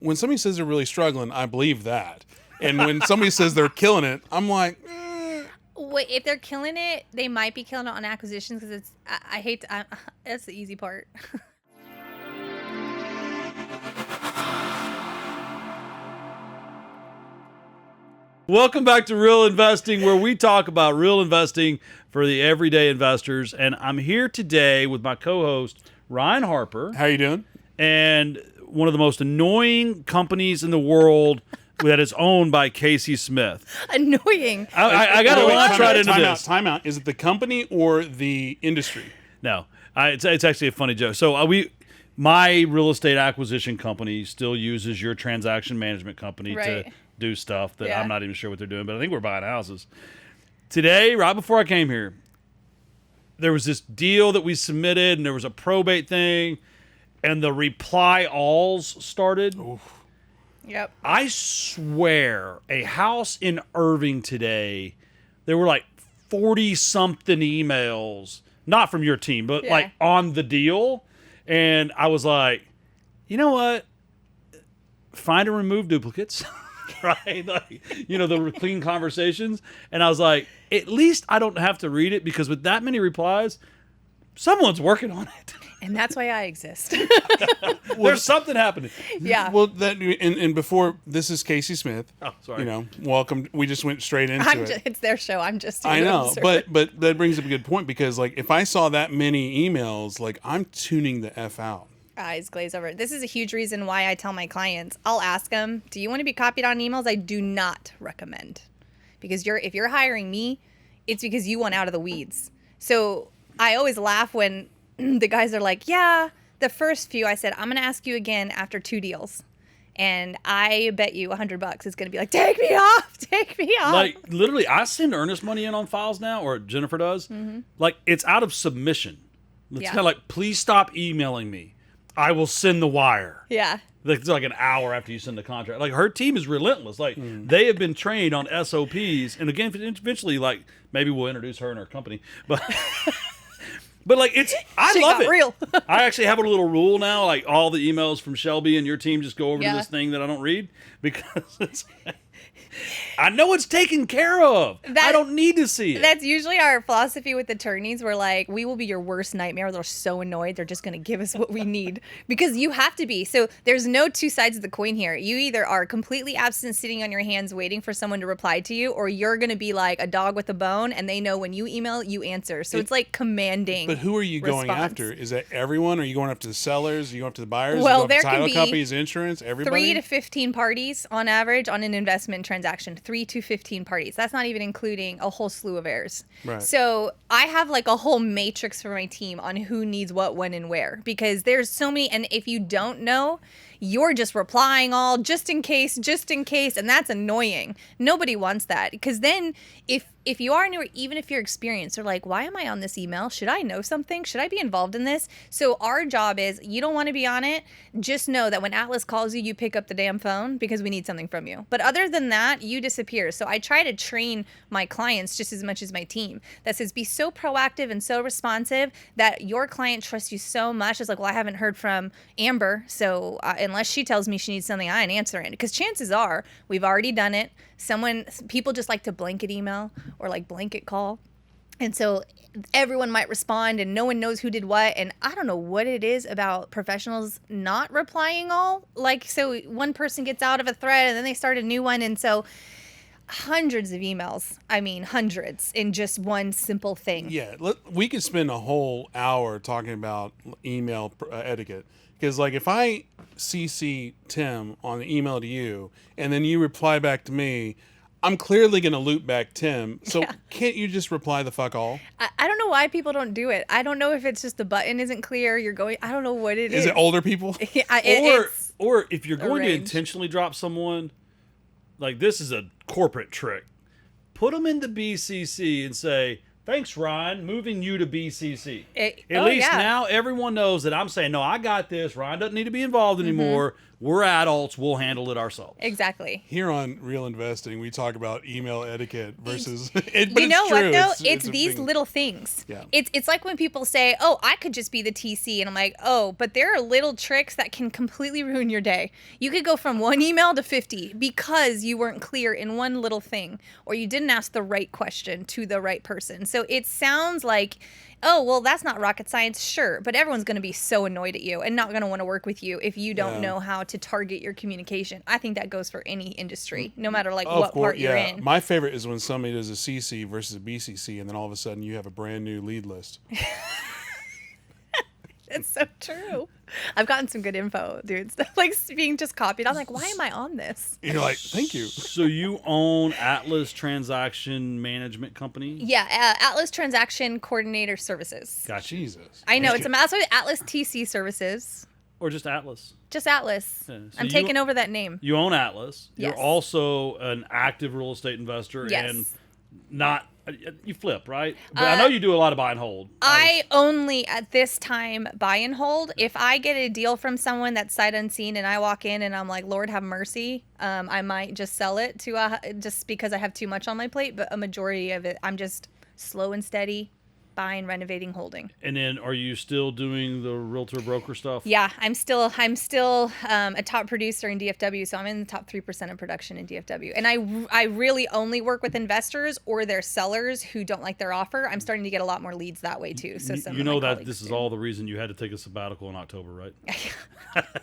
when somebody says they're really struggling, I believe that. And when somebody says they're killing it, I'm like, Wait, if they're killing it, they might be killing it on acquisitions because it's. I hate. That's the easy part. Welcome back to Real Investing, where we talk about real investing for the everyday investors. And I'm here today with my co-host, Ryan Harper. how you doing? And one of the most annoying companies in the world that is owned by Casey Smith. Annoying. I got to launch right into this. Time out. Is it the company or the industry? No, it's actually a funny joke. So my real estate acquisition company still uses your transaction management company to do stuff that I'm not even sure what they're doing, but I think we're buying houses. Today, right before I came here, there was this deal that we submitted, and there was a probate thing, and the reply alls started. Oof. Yep. I swear, a house in Irving today, there were like 40-something emails, not from your team, but like on the deal. And I was like, you know what? Find and remove duplicates. Right? Like, the clean conversations. And I was like, at least I don't have to read it, because with that many replies, someone's working on it. And that's why I exist. There's something happening. Yeah. Well, and before, this is Casey Smith. Oh, sorry. Welcome. We just went straight into it. It's their show. I'm just. I know, but that brings up a good point, because like if I saw that many emails, like I'm tuning the F out. Eyes glaze over. This is a huge reason why I tell my clients, I'll ask them, do you want to be copied on emails? I do not recommend, because if you're hiring me, it's because you want out of the weeds. So I always laugh when the guys are like, yeah, the first few, I said, I'm going to ask you again after 2 deals. And I bet you $100 it's going to be like, take me off. Like, literally, I send earnest money in on files now, or Jennifer does. Mm-hmm. Like, it's out of submission. It's kind of like, please stop emailing me. I will send the wire. Yeah. It's like an hour after you send the contract. Like, her team is relentless. Like, they have been trained on SOPs. And again, eventually, like, maybe we'll introduce her in our company. But... But like I love it. Real. I actually have a little rule now. Like, all the emails from Shelby and your team just go over to this thing that I don't read, because I know it's taken care of. I don't need to see it. That's usually our philosophy with attorneys. We're like, we will be your worst nightmare. They're so annoyed. They're just going to give us what we need, because you have to be. So there's no two sides of the coin here. You either are completely absent, sitting on your hands, waiting for someone to reply to you, or you're going to be like a dog with a bone, and they know when you email, you answer. So it's like commanding. But who are you going after? Is that everyone? Are you going after the sellers? Are you going after the buyers? Well, are you going after title companies, insurance, everybody? 3 to 15 parties on average on an investment transaction. 3 to 15 parties. That's not even including a whole slew of heirs. Right. So I have like a whole matrix for my team on who needs what, when, and where, because there's so many. And if you don't know, you're just replying all just in case, and that's annoying. Nobody wants that, because then if you are new, or even if you're experienced, they're like, why am I on this email? Should I know something? Should I be involved in this? So our job is, you don't want to be on it. Just know that when Atlas calls you, you pick up the damn phone, because we need something from you. But other than that, you disappear. So I try to train my clients just as much as my team. That says, be so proactive and so responsive that your client trusts you so much. It's like, well, I haven't heard from Amber, so unless she tells me she needs something, I ain't answering. Because chances are we've already done it. People just like to blanket email or like blanket call. And so everyone might respond and no one knows who did what. And I don't know what it is about professionals not replying all. Like, so one person gets out of a thread and then they start a new one. And so hundreds of emails. I mean, hundreds in just one simple thing. Yeah. We could spend a whole hour talking about email etiquette. Because, like, if I CC Tim on the email to you, and then you reply back to me, I'm clearly going to loop back Tim. So can't you just reply the fuck all? I don't know why people don't do it. I don't know if it's just the button isn't clear. I don't know what it is. Is it older people? Or if you're going to intentionally drop someone, like, this is a corporate trick. Put them into BCC and say, thanks, Ryan, moving you to BCC. At least now everyone knows that I'm saying, no, I got this. Ryan doesn't need to be involved anymore. We're adults. We'll handle it ourselves. Exactly. Here on Real Investing, we talk about email etiquette versus. But You know it's what true. though? It's a These thing. little things. Yeah. It's like when people say, "Oh, I could just be the TC," and I'm like, "Oh, but there are little tricks that can completely ruin your day. You could go from 1 email to 50 because you weren't clear in one little thing, or you didn't ask the right question to the right person." So it sounds like, oh, well, that's not rocket science, sure, but everyone's going to be so annoyed at you and not going to want to work with you if you don't know how to target your communication. I think that goes for any industry, no matter like what part you're in. My favorite is when somebody does a CC versus a BCC, and then all of a sudden you have a brand new lead list. It's so true. I've gotten some good info, dude. Stuff like being just copied. I'm like, why am I on this? You're like, thank you. So you own Atlas Transaction Management Company? Yeah, Atlas Transaction Coordinator Services. Gotcha. Jesus. I know, it's Atlas TC Services. Or just Atlas? Just Atlas. Yeah, so I'm taking over that name. You own Atlas. Yes. You're also an active real estate investor. Yes. And not, you flip, right? But I know you do a lot of buy and hold. I only at this time buy and hold. If I get a deal from someone that's sight unseen and I walk in and I'm like, Lord have mercy, I might just sell it to just because I have too much on my plate. But a majority of it, I'm just slow and steady, buying, renovating, holding. And then are you still doing the realtor broker stuff? Yeah, I'm still a top producer in DFW, so I'm in the top 3% of production in DFW. And I really only work with investors or their sellers who don't like their offer. I'm starting to get a lot more leads that way too. So You know that this is all the reason you had to take a sabbatical in October, right?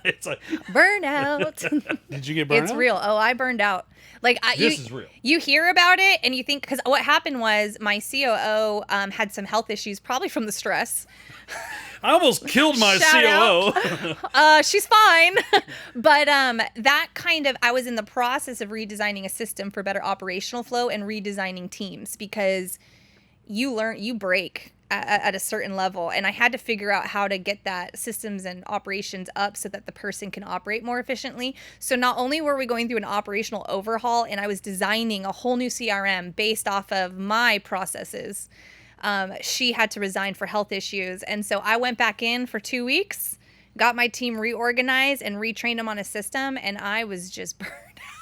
It's like burnout. Did you get burned It's out? real. Oh, I burned out. Like This is real. You hear about it and you think, because what happened was my COO had some health issues, probably from the stress. I almost killed my Shout COO. She's fine. But that kind of, I was in the process of redesigning a system for better operational flow and redesigning teams because you break at a certain level. And I had to figure out how to get that systems and operations up so that the person can operate more efficiently. So not only were we going through an operational overhaul and I was designing a whole new CRM based off of my processes, she had to resign for health issues. And so I went back in for 2 weeks, got my team reorganized and retrained them on a system. And I was just burned out.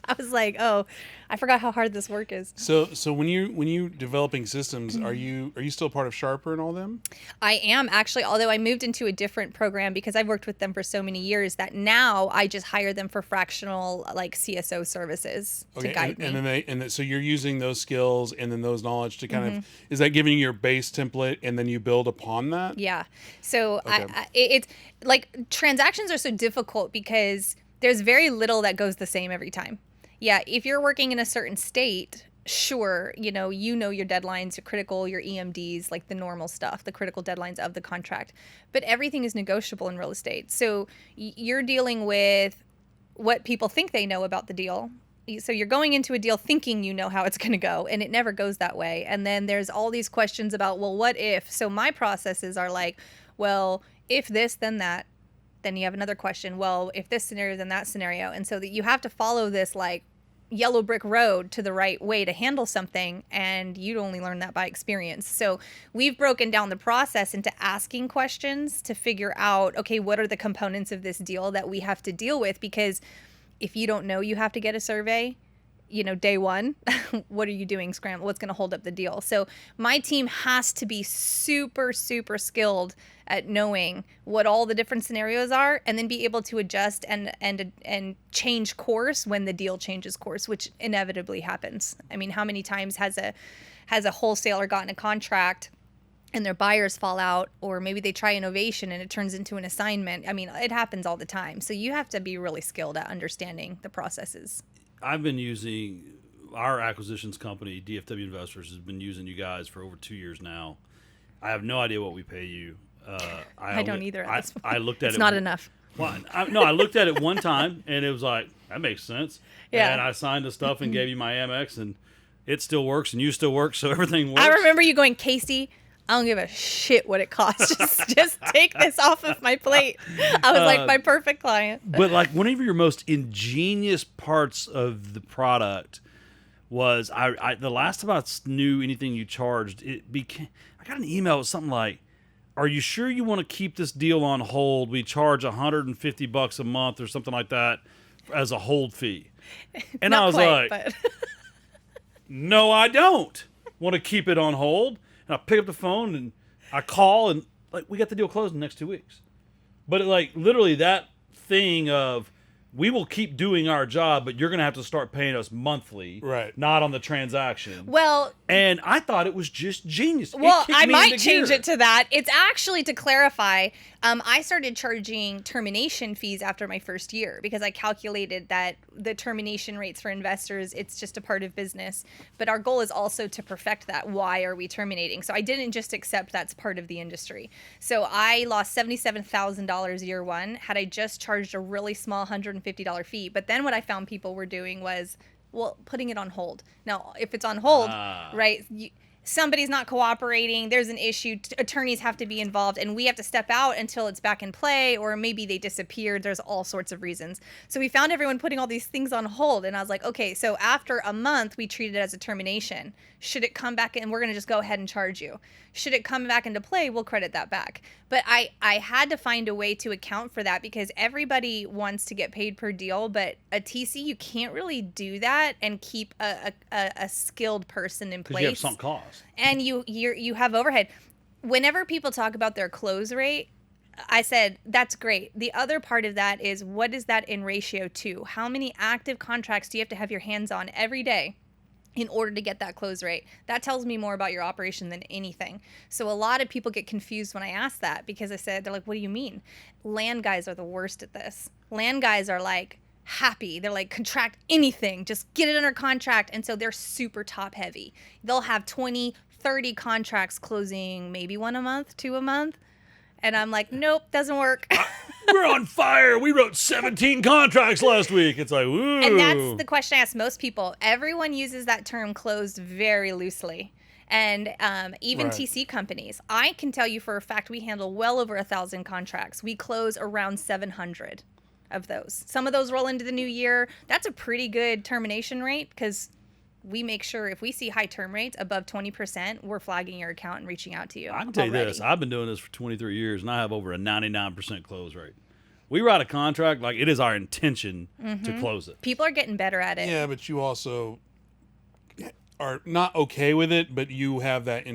I was like, oh, I forgot how hard this work is. So when you developing systems, are you still part of Sharper and all them? I am actually, although I moved into a different program because I've worked with them for so many years that now I just hire them for fractional like CSO services to guide me. So you're using those skills and then those knowledge to kind of, is that giving you your base template and then you build upon that? Yeah. So Okay. it's like transactions are so difficult because there's very little that goes the same every time. Yeah, if you're working in a certain state, sure, you know your deadlines, your critical, your EMDs, like the normal stuff, the critical deadlines of the contract. But everything is negotiable in real estate. So you're dealing with what people think they know about the deal. So you're going into a deal thinking you know how it's going to go, and it never goes that way. And then there's all these questions about, well, what if? So my processes are like, well, if this, then that. Then you have another question. Well, if this scenario, then that scenario. And so that you have to follow this like yellow brick road to the right way to handle something. And you'd only learn that by experience. So we've broken down the process into asking questions to figure out, okay, what are the components of this deal that we have to deal with? Because if you don't know you have to get a survey, day one, what are you doing? Scramble. What's going to hold up the deal? So my team has to be super, super skilled at knowing what all the different scenarios are, and then be able to adjust and change course when the deal changes course, which inevitably happens. I mean, how many times has a wholesaler gotten a contract and their buyers fall out, or maybe they try innovation and it turns into an assignment? I mean, it happens all the time. So you have to be really skilled at understanding the processes. I've been using our acquisitions company, DFW Investors, has been using you guys for over 2 years now. I have no idea what we pay you. I don't either. I looked at it's it. not enough. Well, I looked at it one time and it was like, that makes sense. Yeah. And I signed the stuff and gave you my Amex, and it still works and you still work, so everything works. I remember you going, Casey, I don't give a shit what it costs. Just take this off of my plate. I was like my perfect client. But like one of your most ingenious parts of the product was the last time I knew anything you charged, I got an email with something like are you sure you want to keep this deal on hold? We charge $150 a month or something like that as a hold fee. And Not I was quite, like, but no, I don't want to keep it on hold. And I pick up the phone and I call and like, we got the deal closed in the next 2 weeks. But like literally that thing of, we will keep doing our job, but you're going to have to start paying us monthly, Right. not on the transaction. well, And I thought it was just genius. Well, It kicked I me might into change gear. it to that. It's actually, to clarify, I started charging termination fees after my first year because I calculated that the termination rates for investors, it's just a part of business. But our goal is also to perfect that. Why are we terminating? So I didn't just accept that's part of the industry. So I lost $77,000 year one had I just charged a really small $150 fee. But then what I found people were doing was, well, putting it on hold. Now, if it's on hold, right, somebody's not cooperating, there's an issue, attorneys have to be involved, and we have to step out until it's back in play, or maybe they disappeared. There's all sorts of reasons. So we found everyone putting all these things on hold, and I was like, okay, so after a month, we treat it as a termination. Should it come back, and we're going to just go ahead and charge you. Should it come back into play, we'll credit that back. But I had to find a way to account for that because everybody wants to get paid per deal, but a TC, you can't really do that and keep a skilled person in place. Because you have sunk costs. And you have overhead. Whenever people talk about their close rate, I said, that's great. The other part of that is, what is that in ratio to? How many active contracts do you have to have your hands on every day in order to get that close rate? That tells me more about your operation than anything. So a lot of people get confused when I ask that because I said, they're like, what do you mean? Land guys are the worst at this. Land guys are like happy. They're like, contract anything, just get it under contract. And so they're super top heavy. They'll have 20, 30 contracts closing, maybe one a month, two a month. And I'm like, nope, doesn't work. We're on fire. We wrote 17 contracts last week. It's like, ooh. And that's the question I ask most people. Everyone uses that term closed very loosely. And even Right. TC companies, I can tell you for a fact we handle well over 1,000 contracts. We close around 700 of those. Some of those roll into the new year. That's a pretty good termination rate because we make sure if we see high term rates above 20%, we're flagging your account and reaching out to you. I can tell you already. this. I've been doing this for 23 years, and I have over a 99% close rate. We write a contract like it is our intention to close it. People are getting better at it. Yeah, but you also are not okay with it, but you have that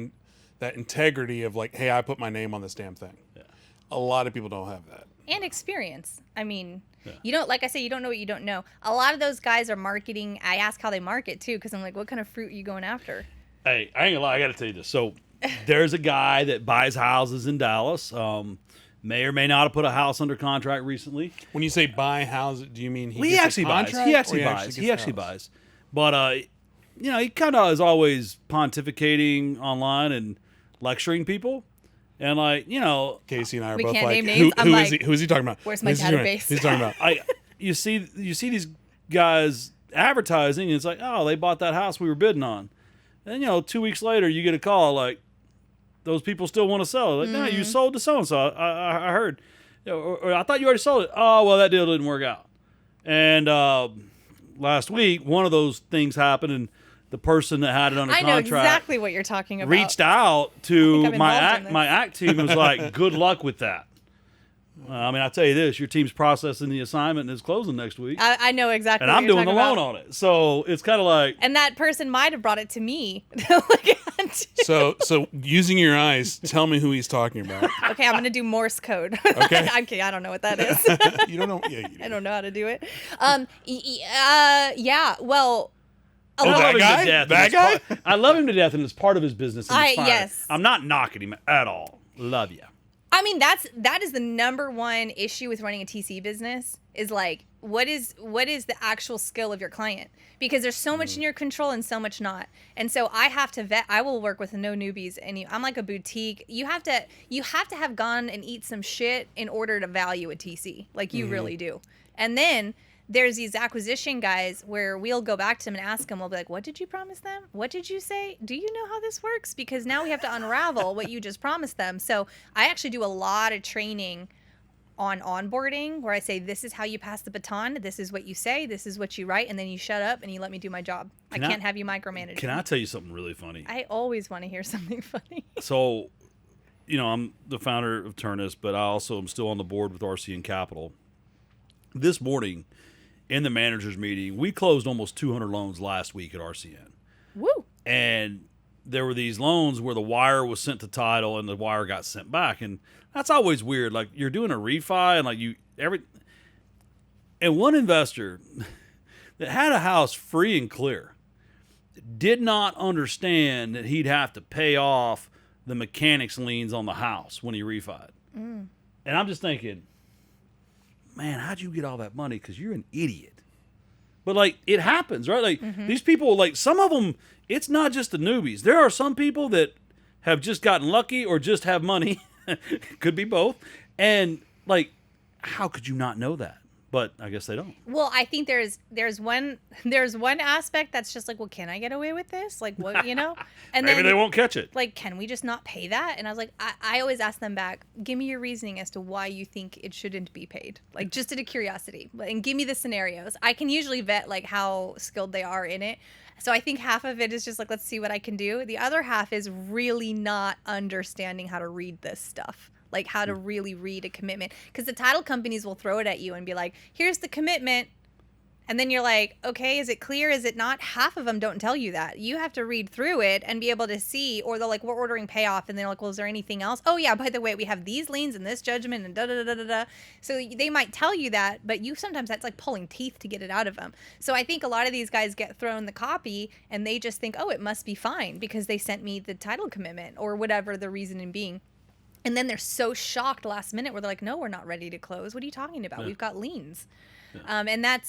that integrity of like, hey, I put my name on this damn thing. Yeah. A lot of people don't have that. And experience. I mean, you don't, like I say, you don't know what you don't know. A lot of those guys are marketing. I ask how they market too, because I'm like, what kind of fruit are you going after? Hey, I ain't gonna lie. I got to tell you this. So there's a guy that buys houses in Dallas. May or may not have put a house under contract recently. When you say buy houses, do you mean He gets a actually buys. contract, He or actually buys. gets He the actually house? buys. But you know, he kind of is always pontificating online and lecturing people. And like, you know, Casey and I are We both can't like, name names. I'm like, who's he talking about? where's my Who's he talking about? database? Who's he talking about? you see these guys advertising, and it's like, oh, they bought that house we were bidding on. And you know, 2 weeks later, you get a call like, those people still want to sell. Like, no, you sold to so and so. I heard. You know, or I thought you already sold it. Oh, well, that deal didn't work out. And last week, one of those things happened, and the person that had it under I know contract exactly what you're talking about. reached out to I'm involved in my this. act team and was like, good luck with that. I mean, I tell you this, your team's processing the assignment and is closing next week. I know exactly And what I'm you're doing the talking loan about. on it. So it's kind of like, And that person might have brought it to me. to look at. So using your eyes, tell me who he's talking about. Okay, I'm going to do Morse code. Okay. Okay, I don't know what that is. You don't know? Yeah, you do. I don't know how to do it. Yeah, well, I love that him guy? to death. That and guy? it's I love him to death, and it's part of his business. And it's fine. yes. I'm not knocking him at all. Love you. I mean, that is the number one issue with running a TC business is like, what is the actual skill of your client? Because there's so much in your control and so much not. And so I have to vet. I will work with no newbies. I'm like a boutique. You have to have gone and eat some shit in order to value a TC. Like you really do. And then there's these acquisition guys where we'll go back to them and ask them, we'll be like, what did you promise them? What did you say? Do you know how this works? Because now we have to unravel what you just promised them. So I actually do a lot of training on onboarding where I say, this is how you pass the baton. This is what you say. This is what you write. And then you shut up and you let me do my job. I can't have you micromanage. Can I tell you something really funny? I always want to hear something funny. So I'm the founder of Ternus, but I also am still on the board with RCN Capital. This morning, in the managers meeting, we closed almost 200 loans last week at RCN. Woo! And there were these loans where the wire was sent to title and the wire got sent back, and that's always weird. Like, you're doing a refi, and and one investor that had a house free and clear did not understand that he'd have to pay off the mechanics liens on the house when he refied. And I'm just thinking, man, how'd you get all that money? Because you're an idiot. But, like, it happens, right? Like, these people, like, some of them, it's not just the newbies. There are some people that have just gotten lucky or just have money. Could be both. And, like, how could you not know that? But I guess they don't. Well, I think there's one aspect that's just like, well, can I get away with this? Like, what, And Maybe then they won't catch it. Like, can we just not pay that? And I was like, I always ask them back, give me your reasoning as to why you think it shouldn't be paid. Like, just out of curiosity, and give me the scenarios. I can usually vet like how skilled they are in it. So I think half of it is just like, let's see what I can do. The other half is really not understanding how to read this stuff. Like, how to really read a commitment. Because the title companies will throw it at you and be like, here's the commitment. And then you're like, okay, is it clear? Is it not? Half of them don't tell you that. You have to read through it and be able to see, or they're like, we're ordering payoff. And they're like, well, is there anything else? Oh, yeah, by the way, we have these liens and this judgment and da-da-da-da-da. So they might tell you that, but sometimes that's like pulling teeth to get it out of them. So I think a lot of these guys get thrown the copy and they just think, oh, it must be fine because they sent me the title commitment or whatever the reasoning being. And then they're so shocked last minute where they're like, no, we're not ready to close. What are you talking about? Yeah. We've got liens. Yeah.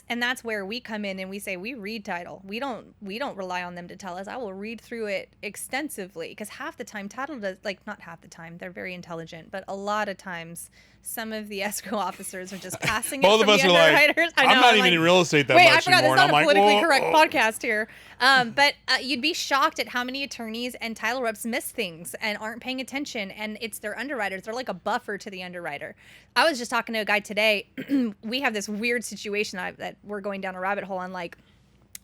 And that's where we come in and we say, we read title. We don't rely on them to tell us. I will read through it extensively because half the time title does, like, not half the time, they're very intelligent, but a lot of times some of the escrow officers are just passing it Both from of us the are underwriters. like, I'm not even in real estate that much I forgot, anymore. This is not a politically like, correct podcast here. But you'd be shocked at how many attorneys and title reps miss things and aren't paying attention, and it's their underwriters. They're like a buffer to the underwriter. I was just talking to a guy today. We have this weird situation that we're going down a rabbit hole on, like,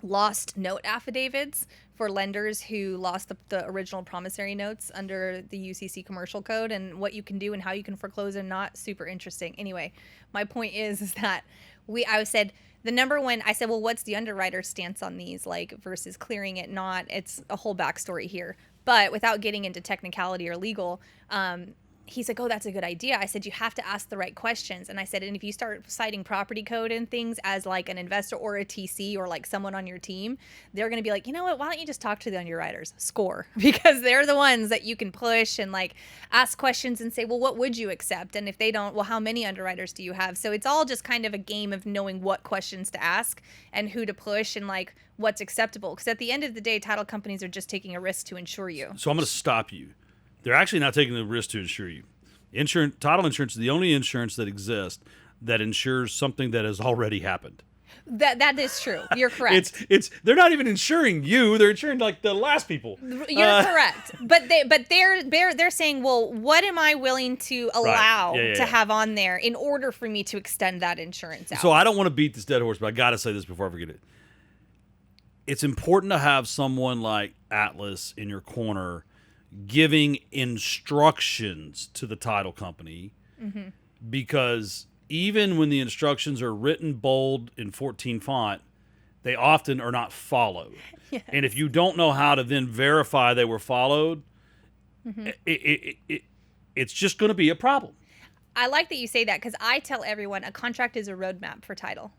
lost note affidavits for lenders who lost the original promissory notes under the UCC commercial code, and what you can do and how you can foreclose, and not super interesting. Anyway, my point is that I said the number one, I said, well, what's the underwriter's stance on these, like, versus clearing it? Not, it's a whole backstory here, but without getting into technicality or legal, he's like, oh, that's a good idea. I said, you have to ask the right questions. And I said, and if you start citing property code and things as like an investor or a TC or like someone on your team, they're going to be like, you know what, why don't you just talk to the underwriters? Score. Because they're the ones that you can push and like ask questions and say, well, what would you accept? And if they don't, well, how many underwriters do you have? So it's all just kind of a game of knowing what questions to ask and who to push and like what's acceptable. Because at the end of the day, title companies are just taking a risk to insure you. So I'm going to stop you. They're actually not taking the risk to insure you. Title insurance is the only insurance that exists that insures something that has already happened. That is true. You're correct. They're not even insuring you. They're insuring like the last people. You're correct. But they're saying, well, what am I willing to allow to have on there in order for me to extend that insurance out? So I don't want to beat this dead horse, but I got to say this before I forget it. It's important to have someone like Atlas in your corner giving instructions to the title company, because even when the instructions are written bold in 14 font, they often are not followed. Yes. And if you don't know how to then verify they were followed, it's just going to be a problem. I like that you say that, because I tell everyone a contract is a roadmap for title.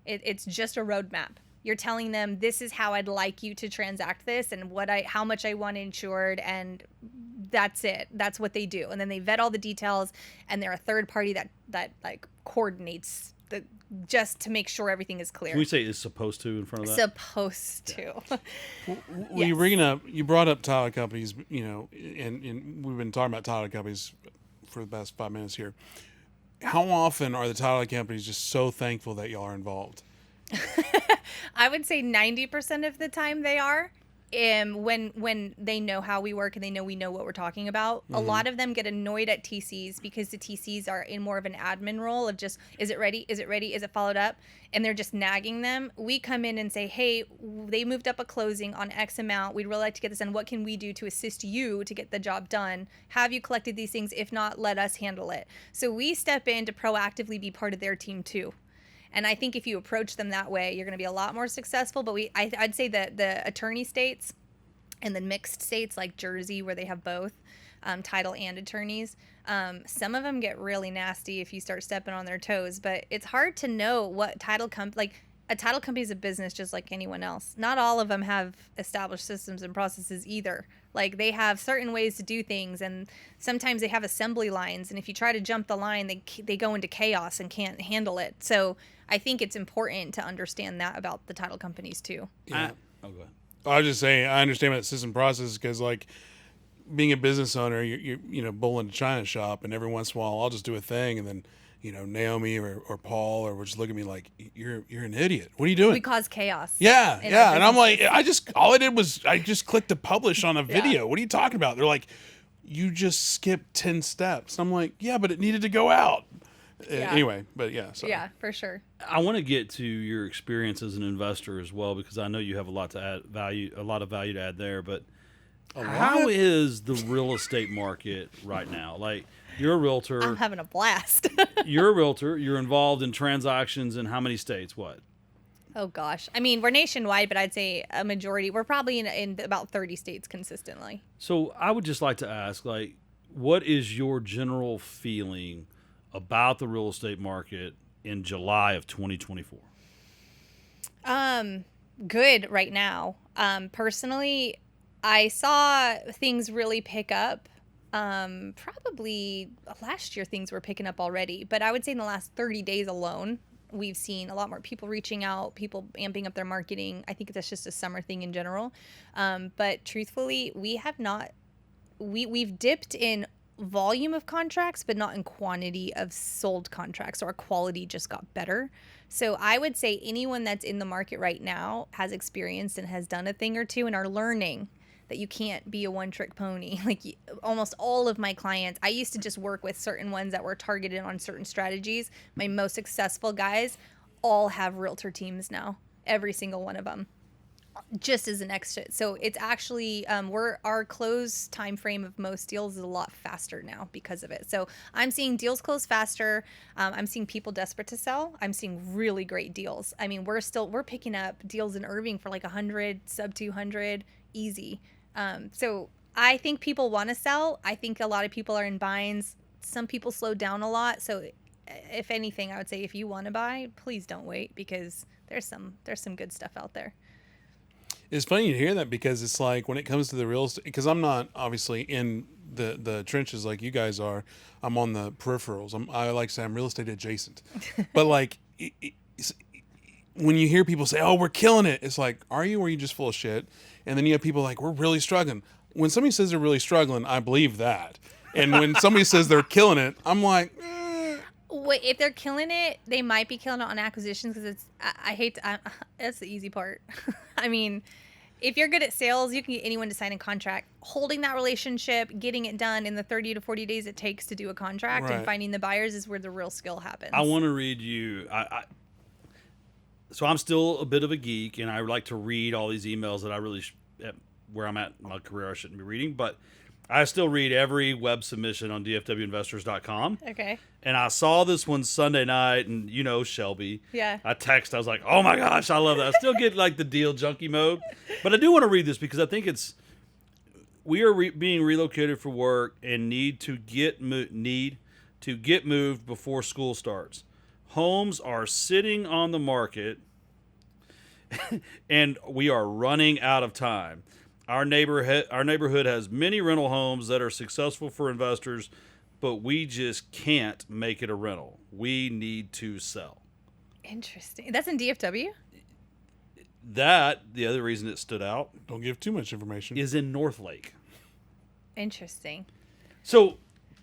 It's just a roadmap. You're telling them, this is how I'd like you to transact this and how much I want insured, and that's it. That's what they do. And then they vet all the details, and they're a third party that like coordinates just to make sure everything is clear. Can we say is supposed to in front of that? Supposed to. Well, you brought up title companies, and we've been talking about title companies for the past 5 minutes here. How often are the title companies just so thankful that y'all are involved? I would say 90% of the time they are. when they know how we work and they know we know what we're talking about, a lot of them get annoyed at TCs because the TCs are in more of an admin role of just, is it ready? Is it ready? Is it followed up? And they're just nagging them. We come in and say, hey, they moved up a closing on X amount. We'd really like to get this done. What can we do to assist you to get the job done? Have you collected these things? If not, let us handle it. So we step in to proactively be part of their team too. And I think if you approach them that way, you're going to be a lot more successful. But I'd say that the attorney states and the mixed states like Jersey, where they have both title and attorneys, some of them get really nasty if you start stepping on their toes. But it's hard to know what title like a title company is a business just like anyone else. Not all of them have established systems and processes either. Like they have certain ways to do things, and sometimes they have assembly lines. And if you try to jump the line, they go into chaos and can't handle it. So I think it's important to understand that about the title companies too. Yeah. Go ahead. I was just saying, I understand about system process because, like, being a business owner, you bull in a china shop, and every once in a while I'll just do a thing, and then Naomi or Paul will just look at me like, you're an idiot. What are you doing? We cause chaos. Yeah. And I'm like, businesses. all I did was I just clicked to publish on a video. What are you talking about? They're like, you just skipped 10 steps. I'm like, yeah, but it needed to go out. Yeah. Anyway, but yeah. Sorry. Yeah, for sure. I want to get to your experience as an investor as well, because I know you have a lot of value to add there. But how is the real estate market right now? Like, you're a realtor. I'm having a blast. You're a realtor. You're involved in transactions in how many states? What? Oh gosh. I mean, we're nationwide, but I'd say a majority. We're probably in about 30 states consistently. So I would just like to ask, like, what is your general feeling about the real estate market in July of 2024? Good right now. Personally, I saw things really pick up. Probably last year things were picking up already, but I would say in the last 30 days alone, we've seen a lot more people reaching out, people amping up their marketing. I think that's just a summer thing in general. But truthfully, we've dipped in volume of contracts, but not in quantity of sold contracts. So our quality just got better. So I would say anyone that's in the market right now has experienced and has done a thing or two and are learning that you can't be a one-trick pony. Like almost all of my clients, I used to just work with certain ones that were targeted on certain strategies. My most successful guys all have realtor teams now, every single one of them, just as an extra. So it's actually our close time frame of most deals is a lot faster now because of it. So I'm seeing deals close faster. I'm seeing people desperate to sell. I'm seeing really great deals. I mean, we're picking up deals in Irving for like 100, sub 200, easy. So I think people want to sell. I think a lot of people are in binds. Some people slowed down a lot. So if anything, I would say if you want to buy, please don't wait, because there's some good stuff out there. It's funny to hear that, because it's like when it comes to the real estate, because I'm not obviously in the trenches like you guys are. I'm on the peripherals. I like to say I'm real estate adjacent. But like when you hear people say, "Oh, we're killing it," it's like, are you, or are you just full of shit? And then you have people like, "We're really struggling." When somebody says they're really struggling, I believe that. And when somebody says they're killing it, I'm like, Wait, if they're killing it, they might be killing it on acquisitions, because that's the easy part. I mean, if you're good at sales, you can get anyone to sign a contract. Holding that relationship, getting it done in the 30 to 40 days it takes to do a contract, and finding the buyers is where the real skill happens. I want to read you. So I'm still a bit of a geek, and I like to read all these emails that I really, where I'm at in my career, I shouldn't be reading, but I still read every web submission on dfwinvestors.com. Okay. And I saw this one Sunday night, and Shelby. Yeah. I was like, oh my gosh, I love that. I still get like the deal junkie mode. But I do want to read this because I think we are being relocated for work and need to get moved before school starts. Homes are sitting on the market and we are running out of time. Our neighborhood has many rental homes that are successful for investors, but we just can't make it a rental. We need to sell. Interesting. That's in DFW? The other reason it stood out, don't give too much information, is in Northlake. Interesting. So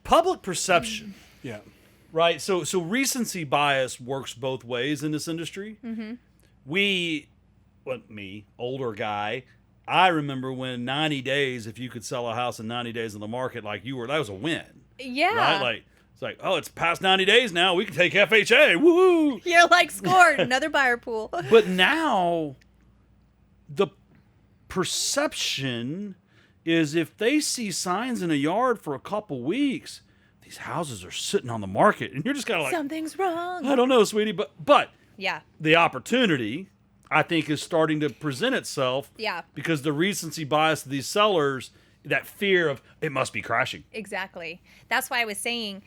public perception. Yeah. Right. So recency bias works both ways in this industry. Mm-hmm. Me, older guy, I remember when 90 days, if you could sell a house in 90 days on the market, like that was a win. Yeah. Right? Like, it's like, oh, it's past 90 days now. We can take FHA. Woo! You're like, scored, another buyer pool. But now, the perception is if they see signs in a yard for a couple weeks, these houses are sitting on the market. And you're just kind of like, something's wrong. I don't know, sweetie. But Yeah. the opportunity, I think, is starting to present itself. Yeah. Because the recency bias of these sellers, that fear of it must be crashing. Exactly. That's why I was saying,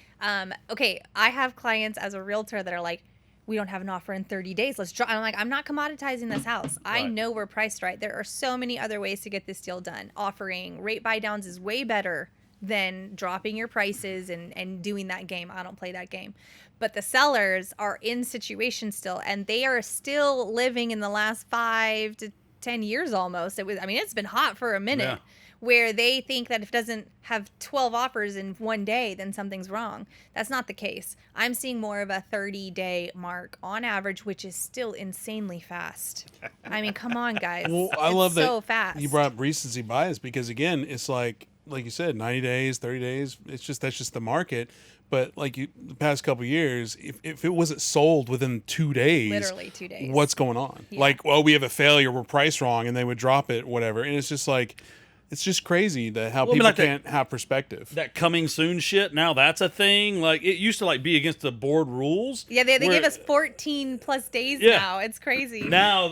okay, I have clients as a realtor that are like, we don't have an offer in 30 days. Let's draw. I'm like, I'm not commoditizing this house. I Right. know we're priced right. There are so many other ways to get this deal done. Offering rate buy downs is way better than dropping your prices and doing that game. I don't play that game. But the sellers are in situations still, and they are still living in the last 5 to 10 years almost. It's been hot for a minute. Yeah. Where they think that if it doesn't have 12 offers in one day, then something's wrong. That's not the case. I'm seeing more of a 30-day mark on average, which is still insanely fast. I mean, come on, guys. Well, I love that so fast. you brought up recency bias because, again, it's like you said, 90 days, 30 days. That's just the market. But the past couple of years, if it wasn't sold within 2 days, Literally 2 days. what's going on? Yeah. We have a failure, we're priced wrong, and they would drop it, whatever. And it's just like, it's just crazy how people can't have perspective. That coming soon shit, now that's a thing. Like, it used to be against the board rules. Yeah, they where- give us 14 plus days Yeah. now. It's crazy. Now,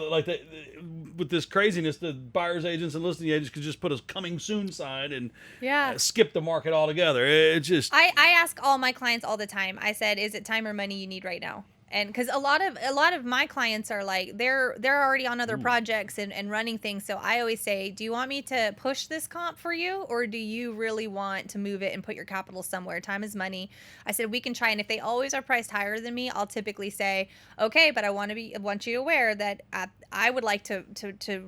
with this craziness, the buyer's agents and listing agents could just put a coming soon sign and Yeah. skip the market altogether. It just I ask all my clients all the time. I said, "Is it time or money you need right now?" And because a lot of my clients are like they're already on other projects and running things. So I always say, "Do you want me to push this comp for you, or do you really want to move it and put your capital somewhere? Time is money." I said we can try, and if they always are priced higher than me, I'll typically say, "Okay, but I want you aware that I would like to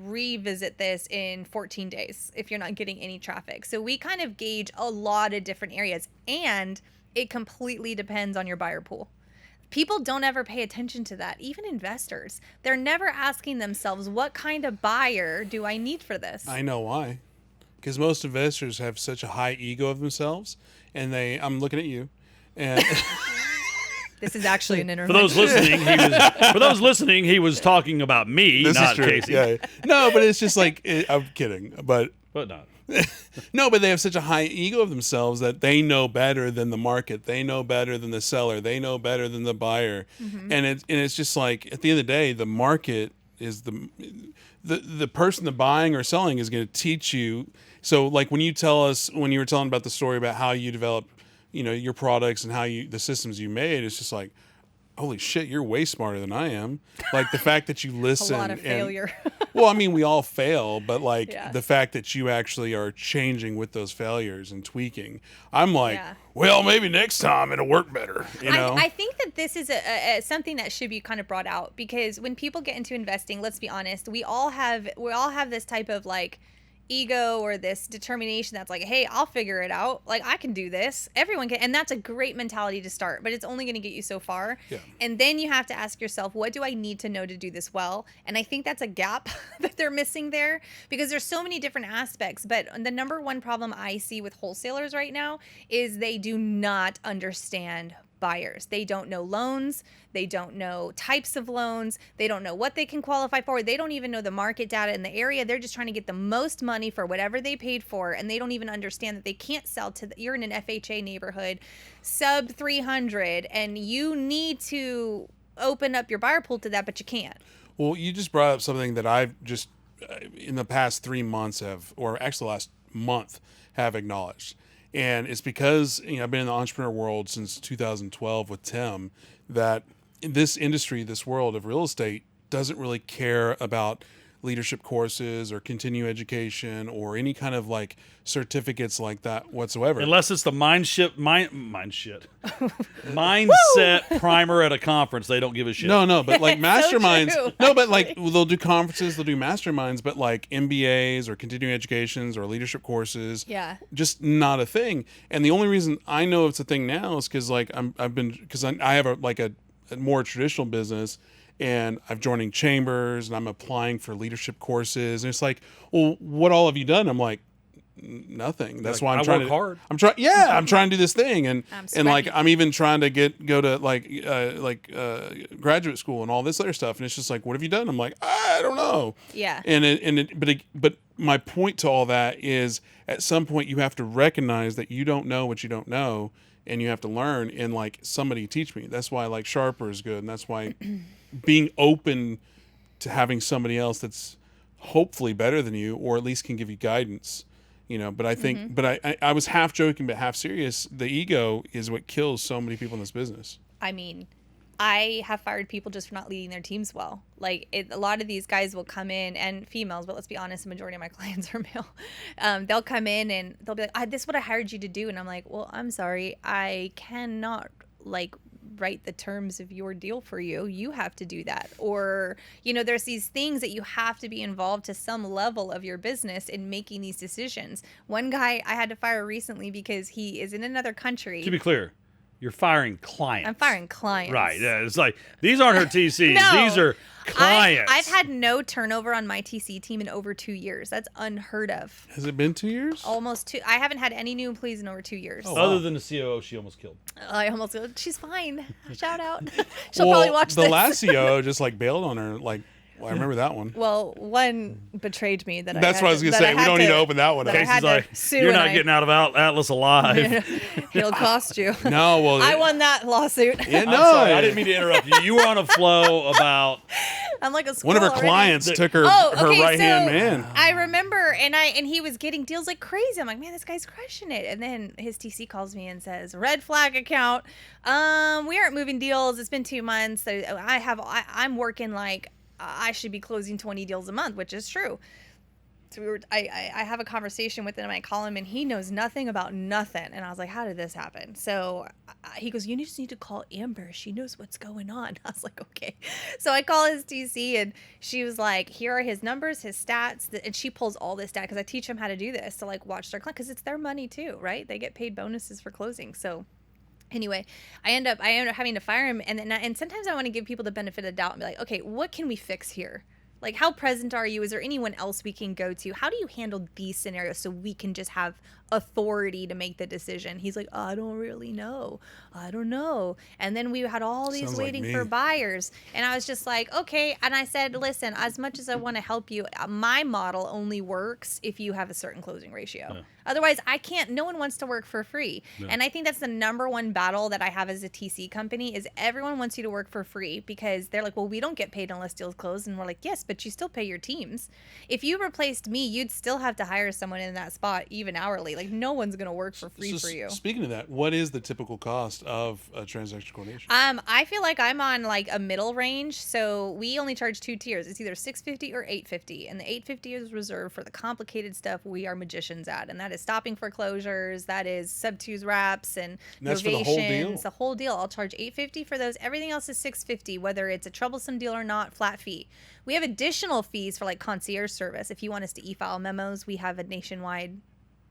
revisit this in 14 days if you're not getting any traffic." So we kind of gauge a lot of different areas, and it completely depends on your buyer pool. People don't ever pay attention to that. Even investors, they're never asking themselves, what kind of buyer do I need for this? I know why. Because most investors have such a high ego of themselves, and I'm looking at you, and This is actually an for intervention. those listening, he was talking about me, this not is true. Casey. Yeah. No, but it's just like I'm kidding, but But no, but they have such a high ego of themselves that they know better than the market. They know better than the seller. They know better than the buyer. And it's just like at the end of the day, the market is the person that buying or selling is going to teach you. So like when you were telling about the story about how you develop, your products and the systems you made, it's just like, holy shit, you're way smarter than I am. Like the fact that you listen. A lot of failure. Well, I mean, we all fail, but Yeah. the fact that you actually are changing with those failures and tweaking, I'm like, Yeah. well, maybe next time it'll work better. I think that this is a something that should be kind of brought out, because when people get into investing, let's be honest, we all have this type of like ego or this determination that's like, hey, I'll figure it out. Like, I can do this. Everyone can. And that's a great mentality to start, but it's only going to get you so far. Yeah. And then you have to ask yourself, what do I need to know to do this well? And I think that's a gap that they're missing there, because there's so many different aspects. But the number one problem I see with wholesalers right now is they do not understand buyers. They don't know loans. They don't know types of loans. They don't know what they can qualify for. They don't even know the market data in the area. They're just trying to get the most money for whatever they paid for. And they don't even understand that they can't sell you're in an FHA neighborhood, sub 300, and you need to open up your buyer pool to that, but you can't. Well, you just brought up something that I've just in the past 3 months or actually the last month have acknowledged. And it's because I've been in the entrepreneur world since 2012 with Tim, that this industry, this world of real estate, doesn't really care about leadership courses or continuing education or any kind of like certificates like that whatsoever. unless it's the mindset primer at a conference, they don't give a shit. No, but like masterminds. true, No, but like they'll do conferences, they'll do masterminds, but like MBAs or continuing educations or leadership courses, Yeah. just not a thing. And the only reason I know it's a thing now is because like I have a more traditional business, and I'm joining chambers and I'm applying for leadership courses. And it's like, well, what all have you done? I'm like, nothing. That's why I'm trying to hard. I'm trying. Yeah, I'm trying to do this thing, and like sweaty. I'm even trying to go to graduate school and all this other stuff. And it's just like, what have you done? I'm like, I don't know. Yeah. But my point to all that is, at some point you have to recognize that you don't know what you don't know, and you have to learn. And like, somebody teach me. That's why like Sharper is good, and that's why being open to having somebody else that's hopefully better than you, or at least can give you guidance. But I think, but I was half joking, but half serious. The ego is what kills so many people in this business. I mean, I have fired people just for not leading their teams well. Like, a lot of these guys will come in, and females, but let's be honest, the majority of my clients are male. They'll come in and they'll be like, this is what I hired you to do. And I'm like, well, I'm sorry. I cannot write the terms of your deal for you. You have to do that. Or, there's these things that you have to be involved to some level of your business in making these decisions. One guy I had to fire recently because he is in another country. To be clear, you're firing clients. I'm firing clients. Right. Yeah. It's like, these aren't her TCs. No. These are clients. I've had no turnover on my TC team in over 2 years. That's unheard of. Has it been 2 years? Almost 2. I haven't had any new employees in over 2 years. Other than the COO she almost killed. She's fine. Shout out. She'll probably watch the this. last COO just like bailed on her. Like, I remember that one. Well, one betrayed me. That's what I was gonna say. We don't need to open that one up. Casey's like, you're not getting out of Atlas alive. He'll cost you. No, well, I won that lawsuit. Yeah, I'm no, sorry, I didn't mean to interrupt you. You were on a flow about. I'm like a squirrel one of her already. clients took her right hand man. I remember, and he was getting deals like crazy. I'm like, man, this guy's crushing it. And then his TC calls me and says, red flag account. We aren't moving deals. It's been 2 months. So I'm working like I should be closing 20 deals a month, which is true. So I have a conversation with him. I call him, and he knows nothing about nothing. And I was like, how did this happen? So he goes, you just need to call Amber. She knows what's going on. I was like, okay. So I call his TC, and she was like, here are his numbers, his stats. And she pulls all this data because I teach them how to do this to like watch their client, because it's their money too, right? They get paid bonuses for closing. So anyway, I end up having to fire him, and sometimes I want to give people the benefit of the doubt and be like, okay, what can we fix here? Like, how present are you? Is there anyone else we can go to? How do you handle these scenarios so we can just have authority to make the decision? He's like, I don't really know. I don't know. And then we had all these Sounds waiting like for me. buyers. And I was just like, okay. And I said, listen, as much as I want to help you, my model only works if you have a certain closing ratio. Yeah. Otherwise, I can't. No one wants to work for free. Yeah. And I think that's the number one battle that I have as a TC company is everyone wants you to work for free because they're like, well, we don't get paid unless deals close. And we're like, yes, but you still pay your teams. If you replaced me, you'd still have to hire someone in that spot, even hourly. Like, no one's going to work for free for you. Speaking of that, what is the typical cost of a transaction coordination? I feel like I'm on like a middle range. So we only charge 2 tiers. It's either $650 or $850. And the $850 is reserved for the complicated stuff we are magicians at. And that is stopping foreclosures, that is sub-twos wraps and that's for the whole deal? novations. The whole deal. I'll charge $850 for those. Everything else is $650, whether it's a troublesome deal or not, flat fee. We have additional fees for like concierge service. If you want us to e-file memos, we have a nationwide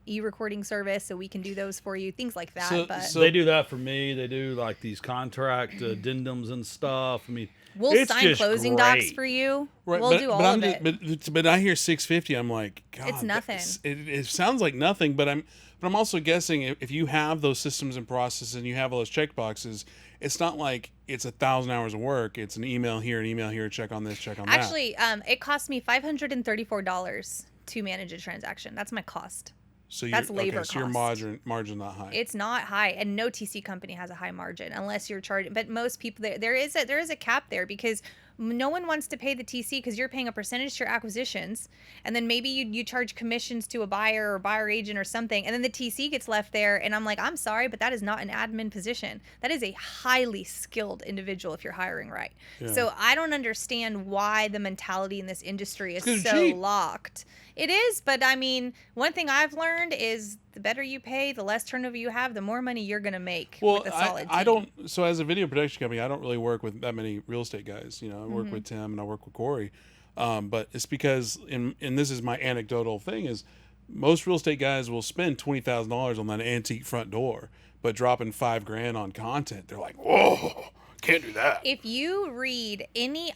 e-recording service, so we can do those for you, things like that. So they do that for me. They do like these contract addendums and stuff. I mean, we'll it's sign just closing great. docs for you. Right, We'll do all of it. But I hear $650. I'm like, God, It's nothing. It sounds like nothing. But I'm also guessing if you have those systems and processes and you have all those check boxes, it's not like it's 1,000 hours of work. It's an email here, check on this, check on that. Actually, it cost me $534 to manage a transaction. That's my cost. So that's labor So your cost. margin not high. It's not high, and no TC company has a high margin unless you're charging. But most people, there is a cap there because no one wants to pay the TC because you're paying a percentage to your acquisitions, and then maybe you charge commissions to a buyer or buyer agent or something, and then the TC gets left there. And I'm like, I'm sorry, but that is not an admin position. That is a highly skilled individual if you're hiring right. Yeah. So I don't understand why the mentality in this industry is It's so cheap. locked. It is, but I mean, one thing I've learned is the better you pay, the less turnover you have, the more money you're going to make with a solid I team. don't. So as a video production company, I don't really work with that many real estate guys. You know, I work with Tim and I work with Corey, but it's because and this is my anecdotal thing is most real estate guys will spend $20,000 on that antique front door, but dropping $5,000 on content, they're like, whoa. Can't do that. If you read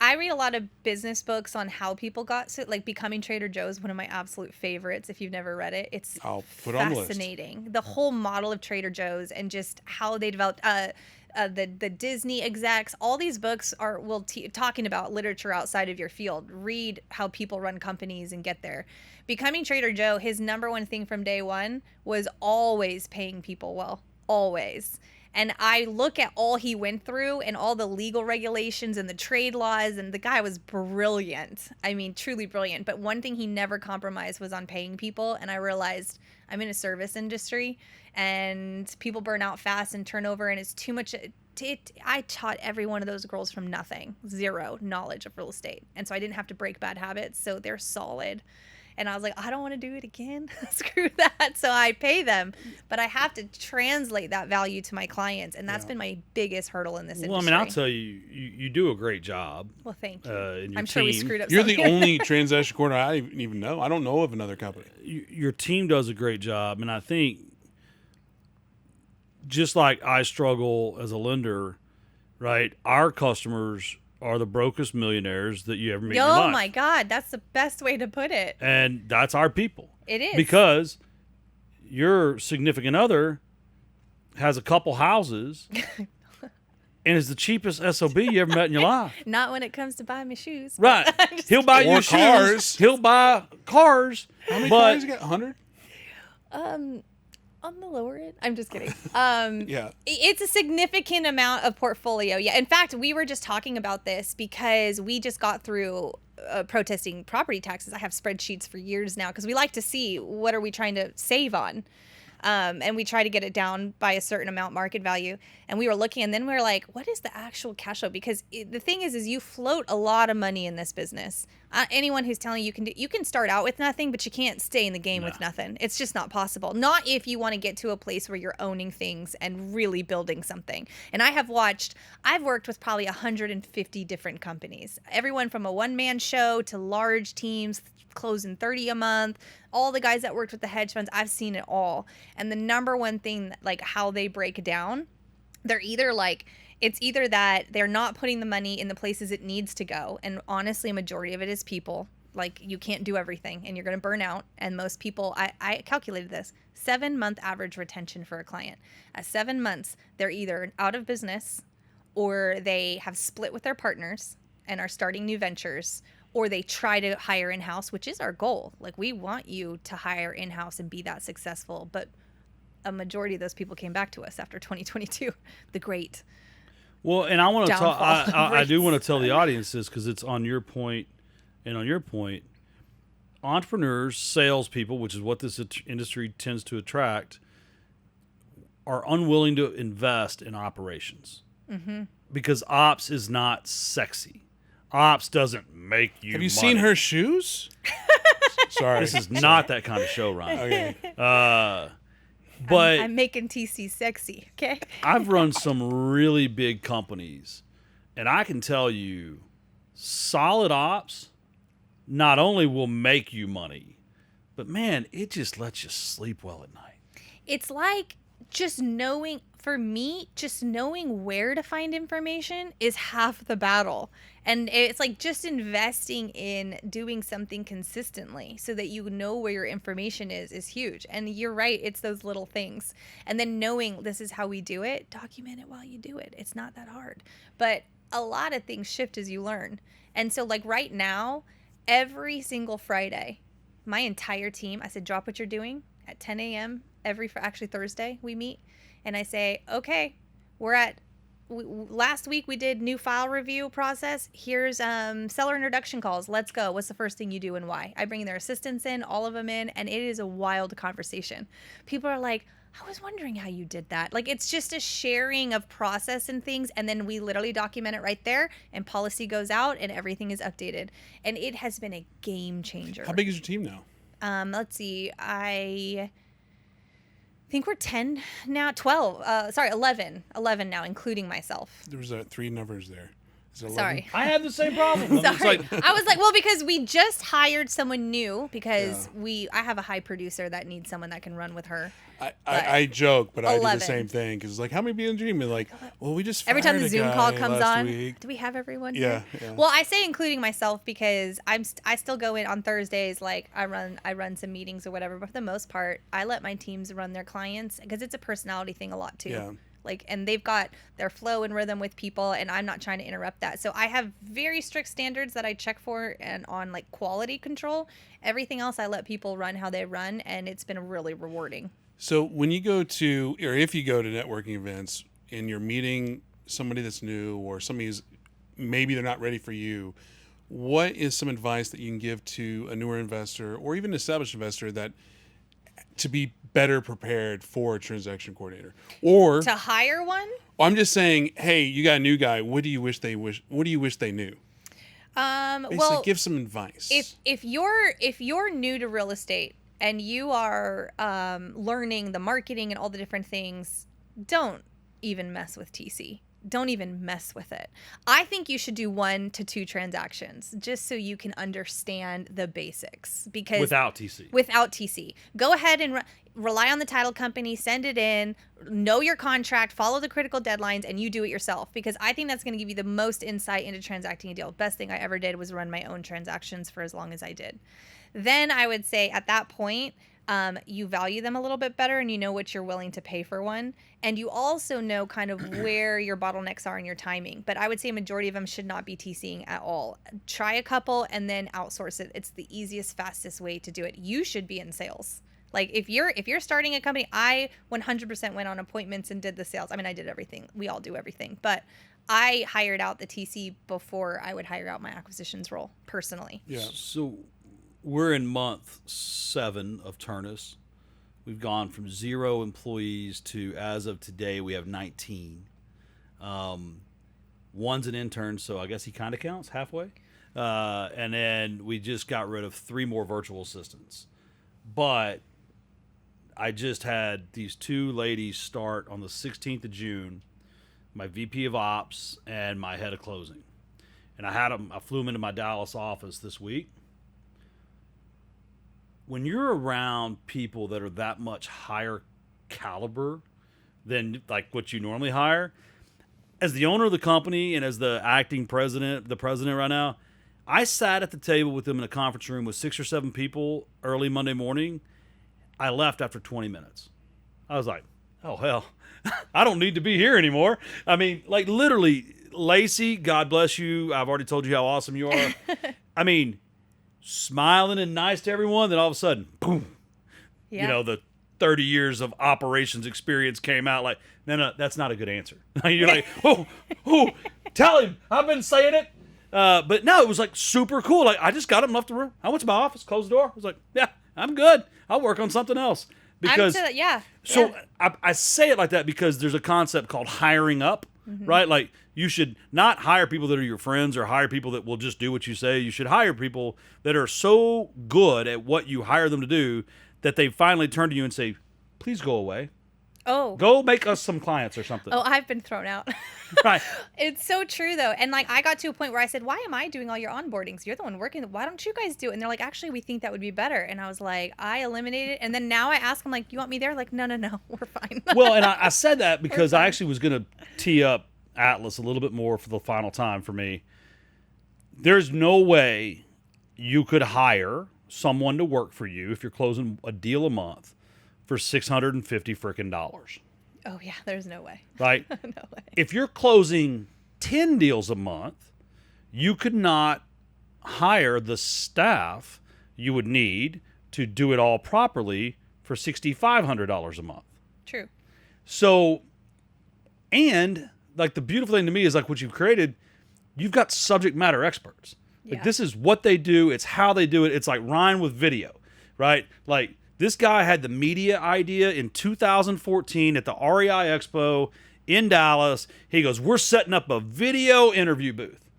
I read a lot of business books on how people got so like Becoming Trader Joe's, one of my absolute favorites. If you've never read it, it's I'll put it on the list. fascinating. The whole model of Trader Joe's and just how they developed the Disney execs. All these books are talking about literature outside of your field. Read how people run companies and get there. Becoming Trader Joe, his number one thing from day one was always paying people well, always. And I look at all he went through and all the legal regulations and the trade laws, and the guy was brilliant. I mean, truly brilliant. But one thing he never compromised was on paying people. And I realized I'm in a service industry and people burn out fast and turnover, and it's too much. I taught every one of those girls from nothing, zero knowledge of real estate. And so I didn't have to break bad habits. So they're solid. And I was like, I don't want to do it again. Screw that. So I pay them, but I have to translate that value to my clients. And that's been my biggest hurdle in this industry. Well, I mean, I'll tell you, you do a great job. Well, thank you. And I'm sure we screwed up You're something. the only transaction coordinator I even know. I don't know of another company. Your team does a great job. And I think just like I struggle as a lender, right, our customers are the brokest millionaires that you ever meet in your life. Oh my God, that's the best way to put it. And that's our people. It is. Because your significant other has a couple houses and is the cheapest SOB you ever met in your life. Not when it comes to buying me shoes. Right. He'll buy Or you cars. shoes. He'll buy cars. How many but cars you got? 100? On the lower end. I'm just kidding. Yeah. It's a significant amount of portfolio. Yeah. In fact, we were just talking about this because we just got through protesting property taxes. I have spreadsheets for years now because we like to see what are we trying to save on. And we try to get it down by a certain amount market value. And we were looking, and then we were like, what is the actual cash flow? Because the thing is you float a lot of money in this business. Anyone who's telling you you can start out with nothing, but you can't stay in the game with nothing. It's just not possible. Not if you want to get to a place where you're owning things and really building something. And I've worked with probably 150 different companies, everyone from a one-man show to large teams, closing 30 a month, all the guys that worked with the hedge funds. I've seen it all. And the number one thing, like how they break down, it's either that they're not putting the money in the places it needs to go. And honestly, a majority of it is people. Like, you can't do everything and you're going to burn out. And most people, I calculated this, 7-month average retention for a client. At 7 months, they're either out of business or they have split with their partners and are starting new ventures, or they try to hire in-house, which is our goal. Like, we want you to hire in-house and be that successful. But a majority of those people came back to us after 2022, the great. Well, and I want to talk. Downfall. I do want to tell the audience this because it's on your point, and on your point, entrepreneurs, salespeople, which is what this industry tends to attract, are unwilling to invest in operations because ops is not sexy. Ops doesn't make you. Have you money. seen her shoes? Sorry. This is not that kind of show, Ryan. Okay. But I'm making TC sexy, okay? I've run some really big companies, and I can tell you, solid ops not only will make you money, but man, it just lets you sleep well at night. It's like just knowing, for me, just knowing where to find information is half the battle. And it's like just investing in doing something consistently so that you know where your information is huge. And you're right, it's those little things. And then knowing this is how we do it, document it while you do it. It's not that hard. But a lot of things shift as you learn. And so like right now, every single Friday, my entire team, I said, drop what you're doing at 10 a.m. Actually Thursday we meet. And I say, okay, last week we did new file review process. Here's seller introduction calls. Let's go. What's the first thing you do and why? I bring their assistants in, all of them in, and it is a wild conversation. People are like, I was wondering how you did that. Like, it's just a sharing of process and things, and then we literally document it right there, and policy goes out, and everything is updated. And it has been a game changer. How big is your team now? Let's see. I think we're 10 now, 12. 11 now, including myself. There was 3 numbers there. Is it 11? Sorry. I had the same problem. It's Sorry. like, I was like, well, because we just hired someone new because I have a high producer that needs someone that can run with her. I joke, but I do 11. the same thing because it's like, how many people in your team? And like, well, we just Every time fired the a Zoom guy call comes last on, week. do we have everyone Yeah, here? yeah. Well, I say including myself because I still go in on Thursdays. Like I run some meetings or whatever, but for the most part, I let my teams run their clients because it's a personality thing a lot too. Yeah. Like, and they've got their flow and rhythm with people, and I'm not trying to interrupt that. So I have very strict standards that I check for and on like quality control. Everything else I let people run how they run, and it's been really rewarding. So when you go to, or if you go to networking events and you're meeting somebody that's new or somebody who's maybe they're not ready for you, what is some advice that you can give to a newer investor or even an established investor that to be better prepared for a transaction coordinator? Or To hire one? I'm just saying, hey, you got a new guy. What do you wish they knew? Basically, Well, give some advice. if you're new to real estate and you are learning the marketing and all the different things, don't even mess with TC. Don't even mess with it. I think you should do 1 to 2 transactions just so you can understand the basics. Because without TC. Without TC, go ahead and rely on the title company, send it in, know your contract, follow the critical deadlines, and you do it yourself. Because I think that's going to give you the most insight into transacting a deal. Best thing I ever did was run my own transactions for as long as I did. Then I would say at that point, you value them a little bit better and you know what you're willing to pay for one. And you also know kind of where your bottlenecks are in your timing. But I would say a majority of them should not be TCing at all. Try a couple and then outsource it. It's the easiest, fastest way to do it. You should be in sales. Like if you're starting a company, I 100% went on appointments and did the sales. I mean, I did everything. We all do everything. But I hired out the TC before I would hire out my acquisitions role personally. Yeah. So we're in month 7 of Ternus. We've gone from 0 employees to, as of today, we have 19. One's an intern, so I guess he kind of counts halfway. And then we just got rid of 3 more virtual assistants. But I just had these 2 ladies start on the 16th of June, my VP of Ops and my head of closing. And I flew them into my Dallas office this week. When you're around people that are that much higher caliber than like what you normally hire, as the owner of the company and as the acting president, the president right now, I sat at the table with them in a conference room with 6 or 7 people early Monday morning. I left after 20 minutes. I was like, oh, hell, I don't need to be here anymore. I mean, like literally, Lacey, God bless you. I've already told you how awesome you are. I mean, smiling and nice to everyone, then all of a sudden, boom, Yeah. you know, the 30 years of operations experience came out like, no, that's not a good answer. You're like, oh, tell him, I've been saying it. But no, it was like super cool. Like I just got him, left the room. I went to my office, closed the door. I was like, yeah, I'm good. I'll work on something else. Because So I say it like that because there's a concept called hiring up, right? Like you should not hire people that are your friends or hire people that will just do what you say. You should hire people that are so good at what you hire them to do that they finally turn to you and say, please go away. Oh. Go make us some clients or something. Oh, I've been thrown out. Right. It's so true, though. And, like, I got to a point where I said, why am I doing all your onboardings? You're the one working. Why don't you guys do it? And they're like, actually, we think that would be better. And I was like, I eliminated it. And then now I ask them, like, you want me there? Like, no, we're fine. Well, and I said that because I actually was going to tee up Atlas a little bit more for the final time for me. There's no way you could hire someone to work for you if you're closing a deal a month for $650 frickin' dollars. Oh, yeah, there's no way. Right? No way. If you're closing 10 deals a month, you could not hire the staff you would need to do it all properly for $6,500 a month. True. So, and like the beautiful thing to me is like what you've created, you've got subject matter experts. Like this is what they do. It's how they do it. It's like Ryan with video, right? Like this guy had the media idea in 2014 at the REI Expo in Dallas. He goes, we're setting up a video interview booth.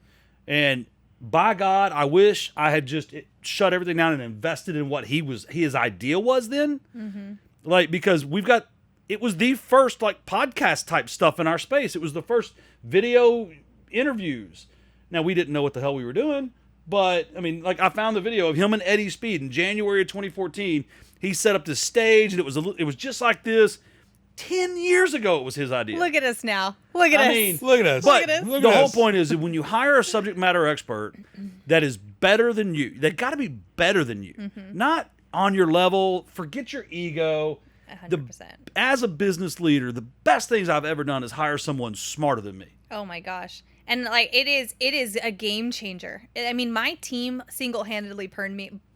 And by God, I wish I had just shut everything down and invested in what his idea was then. Mm-hmm. Like, because it was the first like podcast type stuff in our space. It was the first video interviews. Now, we didn't know what the hell we were doing, but, I mean, like, I found the video of him and Eddie Speed in January of 2014. He set up this stage, and it was just like this. 10 years ago, it was his idea. Look at us now. Look at us. Look at us. But Look the at whole us. point is that when you hire a subject matter expert that is better than you, they got to be better than you, not on your level. Forget your ego. 100%. As a business leader, the best things I've ever done is hire someone smarter than me. Oh my gosh. And like it is a game changer. I mean, my team single-handedly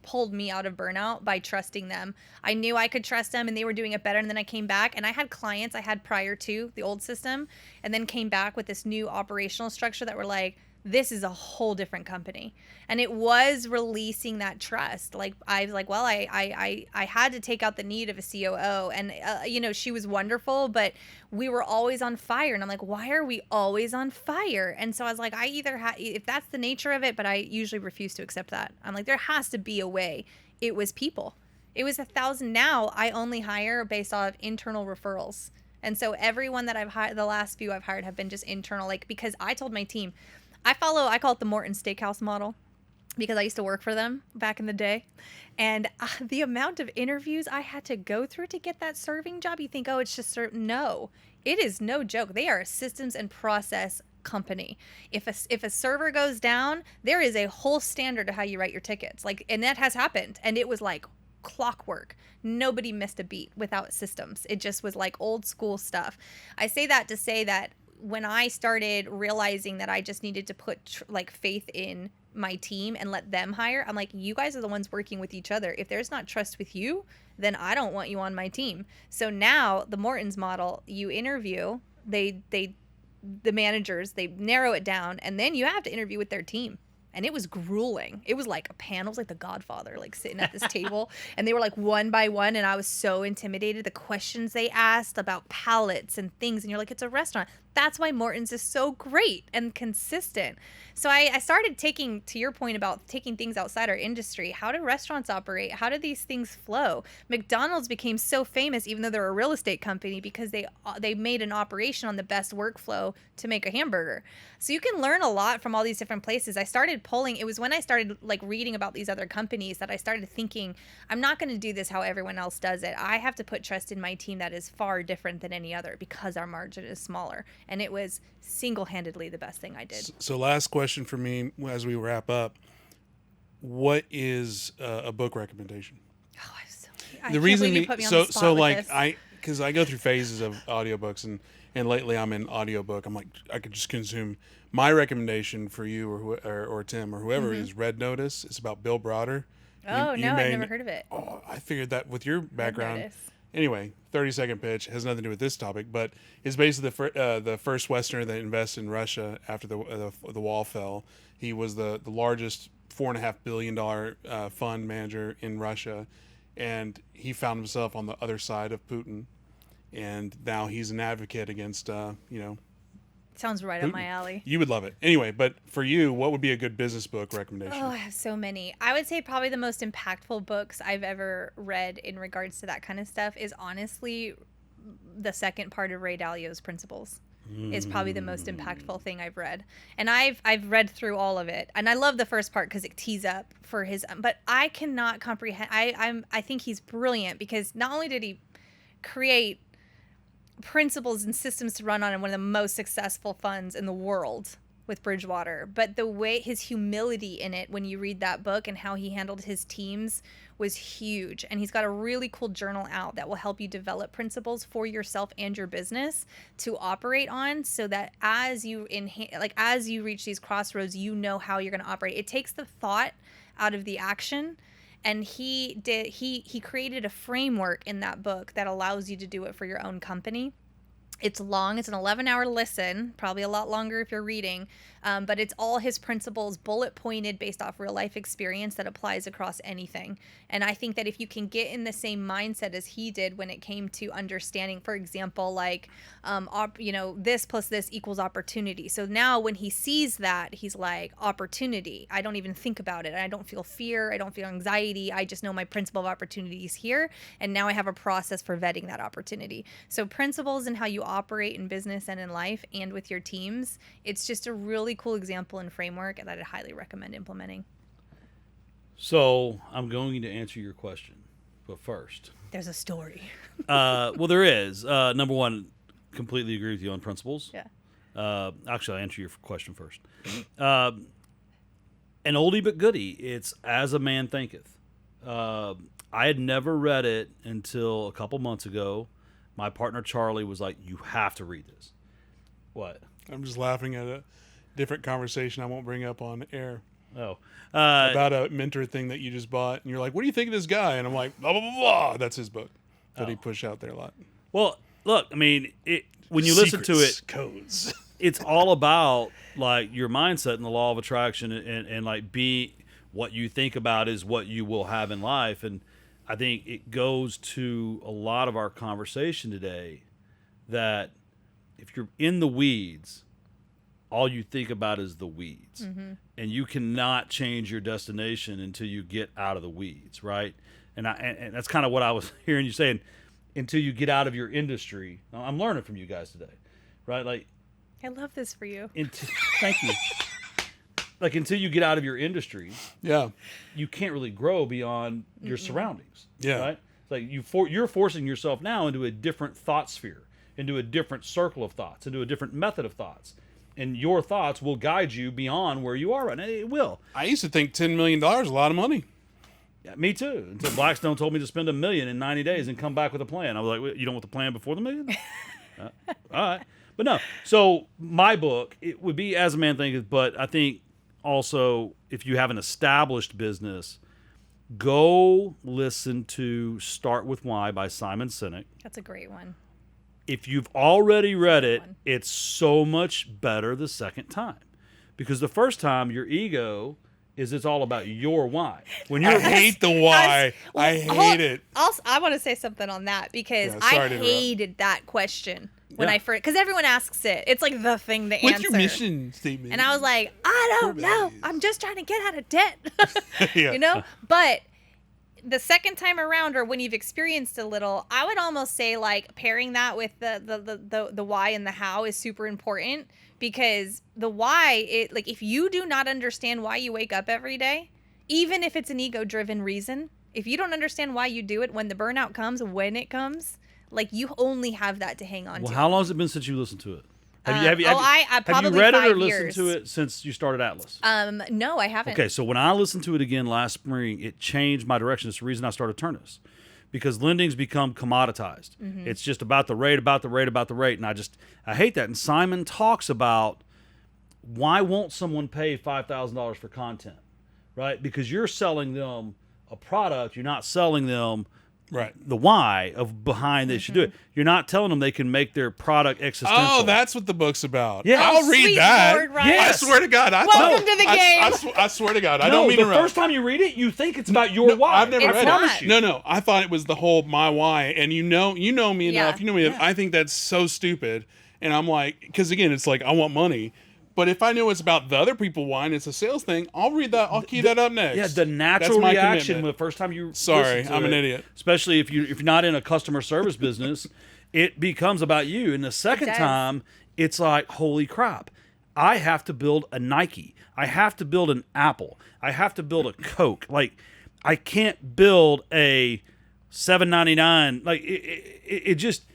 pulled me out of burnout by trusting them. I knew I could trust them and they were doing it better, and then I came back and I had clients I had prior to the old system and then came back with this new operational structure that were like, this is a whole different company. And it was releasing that trust. Like I was like, well, I had to take out the need of a COO, and you know, she was wonderful, but we were always on fire. And I'm like, why are we always on fire? And so I was like, I either if that's the nature of it, but I usually refuse to accept that. I'm like, there has to be a way. It was people. It was 1,000. Now I only hire based off internal referrals. And so everyone that I've hired, the last few I've hired have been just internal, like, because I told my team, I call it the Morton Steakhouse model, because I used to work for them back in the day. And the amount of interviews I had to go through to get that serving job, you think, oh, it's just no, it is no joke. They are a systems and process company. If a server goes down, there is a whole standard of how you write your tickets. Like, and that has happened. And it was like clockwork. Nobody missed a beat without systems. It just was like old school stuff. I say that to say that when I started realizing that I just needed to put like faith in my team and let them hire, I'm like, you guys are the ones working with each other. If there's not trust with you, then I don't want you on my team. So now the Morton's model, you interview, the managers, they narrow it down, and then you have to interview with their team. And it was grueling. It was like a panel. It was like The Godfather, like sitting at this table. And they were like one by one. And I was so intimidated. The questions they asked about palettes and things. And you're like, it's a restaurant. That's why Morton's is so great and consistent. So I started taking, to your point about taking things outside our industry. How do restaurants operate? How do these things flow? McDonald's became so famous, even though they're a real estate company, because they made an operation on the best workflow to make a hamburger. So you can learn a lot from all these different places. I started pulling. It was when I started like reading about these other companies that I started thinking, I'm not going to do this how everyone else does it. I have to put trust in my team that is far different than any other, because our margin is smaller. And it was single-handedly the best thing I did. So last question for me as we wrap up. What is a book recommendation? Oh, I The can't reason believe you put me on the spot with like this. because I go through phases of audiobooks, and lately I'm in audiobook. I'm like, I could just consume. My recommendation for you or Tim or whoever is Red Notice. It's about Bill Browder. Oh, no, I've never heard of it. Oh, I figured that with your background. Notice. Anyway, 30-second pitch has nothing to do with this topic, but it's basically the first Westerner that invested in Russia after the wall fell. He was the largest $4.5 billion fund manager in Russia, and he found himself on the other side of Putin, and now he's an advocate against Sounds right up my alley. You would love it. Anyway, but for you, what would be a good business book recommendation? Oh, I have so many. I would say probably the most impactful books I've ever read in regards to that kind of stuff is honestly the second part of Ray Dalio's Principles. Is probably the most impactful thing I've read. And I've read through all of it. And I love the first part because it tees up for his, but I cannot comprehend. I think he's brilliant because not only did he create principles and systems to run on in one of the most successful funds in the world with Bridgewater, but the way his humility in it when you read that book and how he handled his teams was huge. And he's got a really cool journal out that will help you develop principles for yourself and your business to operate on, so that as you reach these crossroads, you know how you're going to operate. It takes the thought out of the action. And he created a framework in that book that allows you to do it for your own company. It's long. It's an 11-hour listen, probably a lot longer if you're reading, but it's all his principles, bullet pointed based off real life experience that applies across anything. And I think that if you can get in the same mindset as he did when it came to understanding, for example, like, this plus this equals opportunity. So now when he sees that, he's like, opportunity. I don't even think about it. I don't feel fear. I don't feel anxiety. I just know my principle of opportunity is here. And now I have a process for vetting that opportunity. So principles and how you operate in business and in life and with your teams. It's just a really cool example and framework that I'd highly recommend implementing. So I'm going to answer your question, but first, there's a story. Well, there is. Number one, completely agree with you on principles. Yeah. Actually, I'll answer your question first. An oldie but goodie. It's As a Man Thinketh. I had never read it until a couple months ago. My partner Charlie was like, "You have to read this." What? I'm just laughing at a different conversation I won't bring up on air. Oh. About a mentor thing that you just bought, and you're like, "What do you think of this guy?" And I'm like, "Blah blah blah blah." That's his book that he pushed out there a lot. Well, look, I mean, when you listen to it, codes. It's all about like your mindset and the law of attraction, and like what you think about is what you will have in life. And I think it goes to a lot of our conversation today that if you're in the weeds, all you think about is the weeds. Mm-hmm. And you cannot change your destination until you get out of the weeds, right? And that's kind of what I was hearing you saying, until you get out of your industry. I'm learning from you guys today, right? Like, I love this for you. Thank you. Like, until you get out of your industry, yeah, you can't really grow beyond your surroundings. Yeah, right. It's like you're forcing yourself now into a different thought sphere, into a different circle of thoughts, into a different method of thoughts, and your thoughts will guide you beyond where you are right now. It will. I used to think $10 million is a lot of money. Yeah, me too. Until Blackstone told me to spend $1 million in 90 days and come back with a plan. I was like, "Wait, you don't want the plan before the million?" All right. But no. So my book, it would be As a Man Thinketh, but I think also if you have an established business, go listen to Start With Why by Simon Sinek. That's a great one. If you've already read it, it's so much better the second time. Because the first time, your ego is it's all about your why. When you're I hate the why. I hate it. I want to say something on that because I hated that question when I first, because everyone asks it. It's like the thing to answer. What's your mission statement? And I was like, I don't know. I'm just trying to get out of debt. Yeah. You know? But the second time around, or when you've experienced a little, I would almost say like pairing that with the why and the how is super important, because the why, like if you do not understand why you wake up every day, even if it's an ego-driven reason, if you don't understand why you do it, when the burnout comes, when it comes, like you only have that to hang on to. Well, how long has it been since you listened to it? Have you probably read it or 5 listened years. to it since you started Atlas? No, I haven't. Okay, so when I listened to it again last spring, it changed my direction. It's the reason I started Ternus, because lending's become commoditized. Mm-hmm. It's just about the rate, and I hate that. And Simon talks about why won't someone pay $5,000 for content, right? Because you're selling them a product, you're not selling them the why of behind they should do it. You're not telling them they can make their product existential. Oh, that's what the book's about. Yeah. I'll read that. Lord, Ryan. Yes. I swear to God. Welcome to the game. I swear to God. I don't mean to the first time you read it, you think it's about your why. I've never read not. it. No. I thought it was the whole my why. And you know me enough. Yeah. You know me enough. I think that's so stupid. And I'm like, because again, it's like I want money. But if I know it's about the other people why and it's a sales thing, I'll read that. I'll key that up next. Yeah, the natural reaction the first time you Sorry, listen to I'm an it, idiot. Especially if you're not in a customer service business, it becomes about you. And the second time, it's like, holy crap, I have to build a Nike. I have to build an Apple. I have to build a Coke. Like, I can't build a $7.99. Like, it just,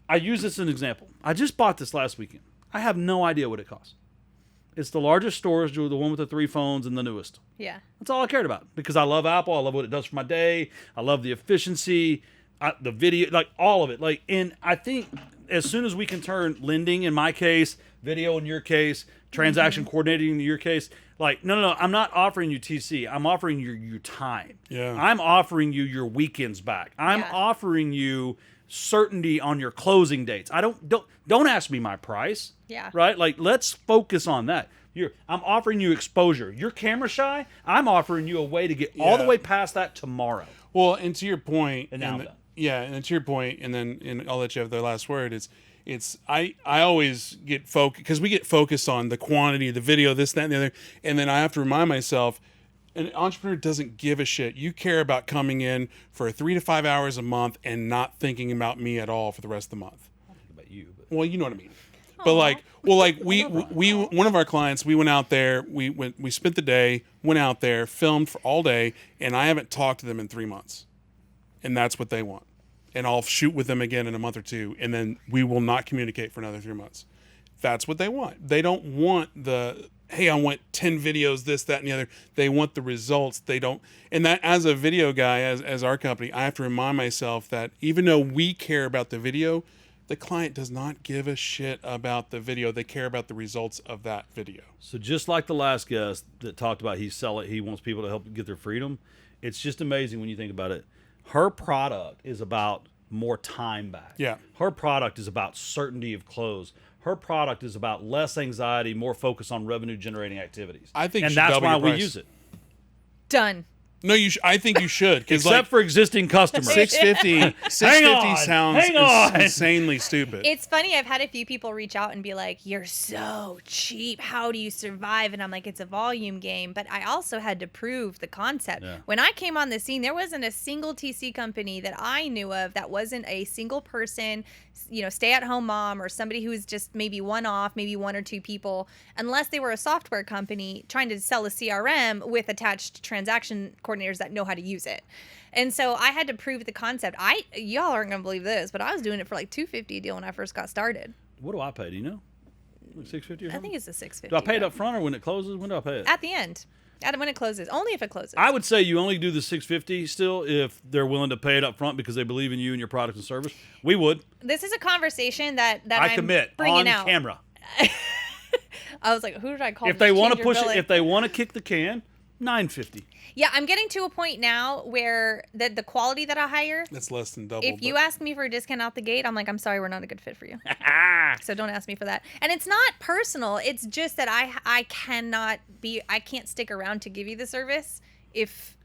I use this as an example. I just bought this last weekend. I have no idea what it costs. It's the largest storage, the one with the 3 phones and the newest. Yeah. That's all I cared about, because I love Apple. I love what it does for my day. I love the efficiency, the video, like all of it. Like, and I think as soon as we can turn lending, in my case, video in your case, transaction coordinating in your case, like, no, I'm not offering you TC. I'm offering you your time. Yeah. I'm offering you your weekends back. I'm offering you certainty on your closing dates. I don't ask me my price. Yeah. Right? Like, let's focus on that. I'm offering you exposure. You're camera shy. I'm offering you a way to get all the way past that tomorrow. Well, and to your point, And now I'm done. Yeah, and to your point, and I'll let you have the last word. I always get focused, because we get focused on the quantity, the video, this, that, and the other, and then I have to remind myself, an entrepreneur doesn't give a shit. You care about coming in for 3 to 5 hours a month and not thinking about me at all for the rest of the month. at you. But. Well, you know what I mean. But like, well, like we one of our clients, we went out there, we spent the day, went out there, filmed for all day, and I haven't talked to them in 3 months, and that's what they want. And I'll shoot with them again in a month or two, and then we will not communicate for another 3 months. That's what they want. They don't want hey, I want 10 videos, this, that, and the other. They want the results. They don't. And that, as a video guy, as our company, I have to remind myself that even though we care about the video, the client does not give a shit about the video. They care about the results of that video. So just like the last guest that talked about he wants people to help get their freedom. It's just amazing when you think about it. Her product is about more time back. Yeah. Her product is about certainty of close. Her product is about less anxiety, more focus on revenue generating activities. I think, and you should that's double why your we price. use it. Done. No, I think you should. Except for existing customers. 650 sounds hang on. insanely stupid. It's funny. I've had a few people reach out and be like, "You're so cheap. How do you survive?" And I'm like, "It's a volume game." But I also had to prove the concept. Yeah. When I came on the scene, there wasn't a single TC company that I knew of that wasn't a single person, stay-at-home mom or somebody who was just maybe one-off, maybe one or two people, unless they were a software company trying to sell a CRM with attached transaction coordinators that know how to use it. And so I had to prove the concept. Y'all aren't gonna believe this, but I was doing it for like $250 a deal when I first got started. What do I pay? Do you know? Like $650 or something? I think it's a $650. Do I pay it up front or when it closes? When do I pay it? At the end. When it closes. Only if it closes. I would say you only do the $650 still if they're willing to pay it up front because they believe in you and your product and service. We would. This is a conversation that I I'm commit bringing on out. camera. I was like, who did I call? If they want to change your push it, billing? if they want to kick the can, $950. Yeah, I'm getting to a point now where the quality that I hire, That's less than double. if you ask me for a discount out the gate, I'm like, I'm sorry, we're not a good fit for you. So don't ask me for that. And it's not personal. It's just that I can't stick around to give you the service if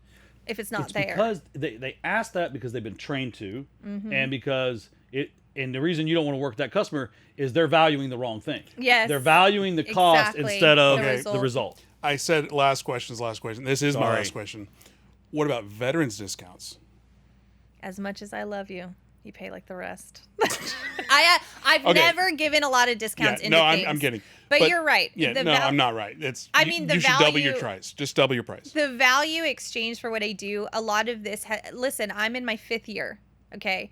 it's not It's there. because they ask that because they've been trained to, Mm-hmm. and because and the reason you don't want to work with that customer is they're valuing the wrong thing. Yes. They're valuing the cost Exactly. instead of The the result. I said last question. This is my Sorry. last question. What about veterans discounts? As much as I love you, you pay like the rest. I've Okay. never given a lot of discounts into things. I'm kidding. But you're right. Yeah, The no, val- I'm not right. It's. I you- mean, the you should double your value- price. Just double your price. The value exchange for what I do, a lot of this, listen, I'm in my 5th year, okay?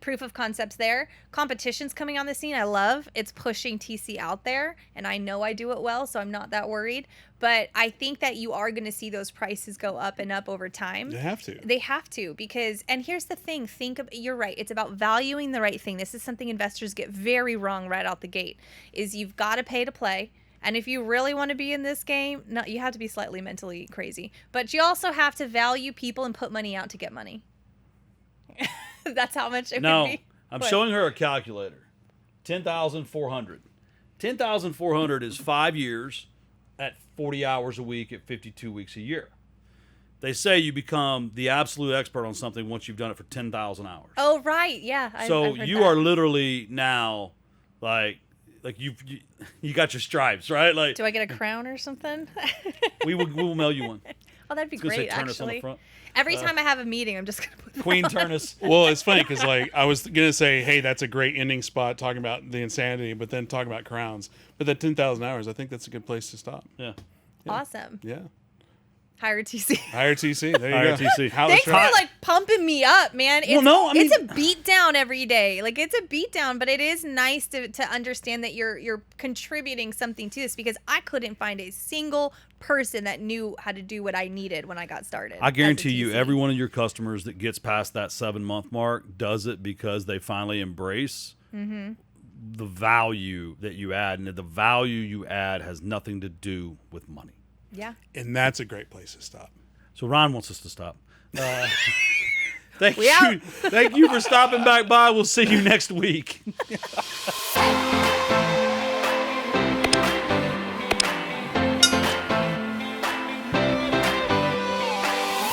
Proof of concepts there. Competition's coming on the scene. I love. It's pushing TC out there, and I know I do it well, so I'm not that worried. But I think that you are going to see those prices go up and up over time. They have to. They have to, because, and here's the thing, you're right. It's about valuing the right thing. This is something investors get very wrong right out the gate, is you've got to pay to play. And if you really want to be in this game, no, you have to be slightly mentally crazy. But you also have to value people and put money out to get money. That's how much it No, would be. I'm What? showing her a calculator. 10,400. 10,400 is 5 years at 40 hours a week at 52 weeks a year. They say you become the absolute expert on something once you've done it for 10,000 hours. Oh, right. Yeah. So I've heard you that. are literally now like you got your stripes, right? Like Do I get a crown or something? we will mail you one. Oh, that'd be It's gonna say great, Ternus on the actually. front. Every time I have a meeting, I'm just going to put that Queen on. Ternus. Well, it's funny because like I was gonna say, hey, that's a great ending spot talking about the insanity, but then talking about crowns. But that 10,000 hours, I think that's a good place to stop. Yeah. Awesome. Yeah. Hire TC. Hire TC. There you Hire go. TC. How Thanks the for tra- like pumping me up, man. It's, no, I mean- it's a beat down every day. Like it's a beat down, but it is nice to understand that you're contributing something to this, because I couldn't find a single person that knew how to do what I needed when I got started. I as a guarantee you, TC. every one of your customers that gets past that 7-month mark does it because they finally embrace the value that you add, and the value you add has nothing to do with money. Yeah. And that's a great place to stop. So Ron wants us to stop. Thank We out. you for stopping back by. We'll see you next week.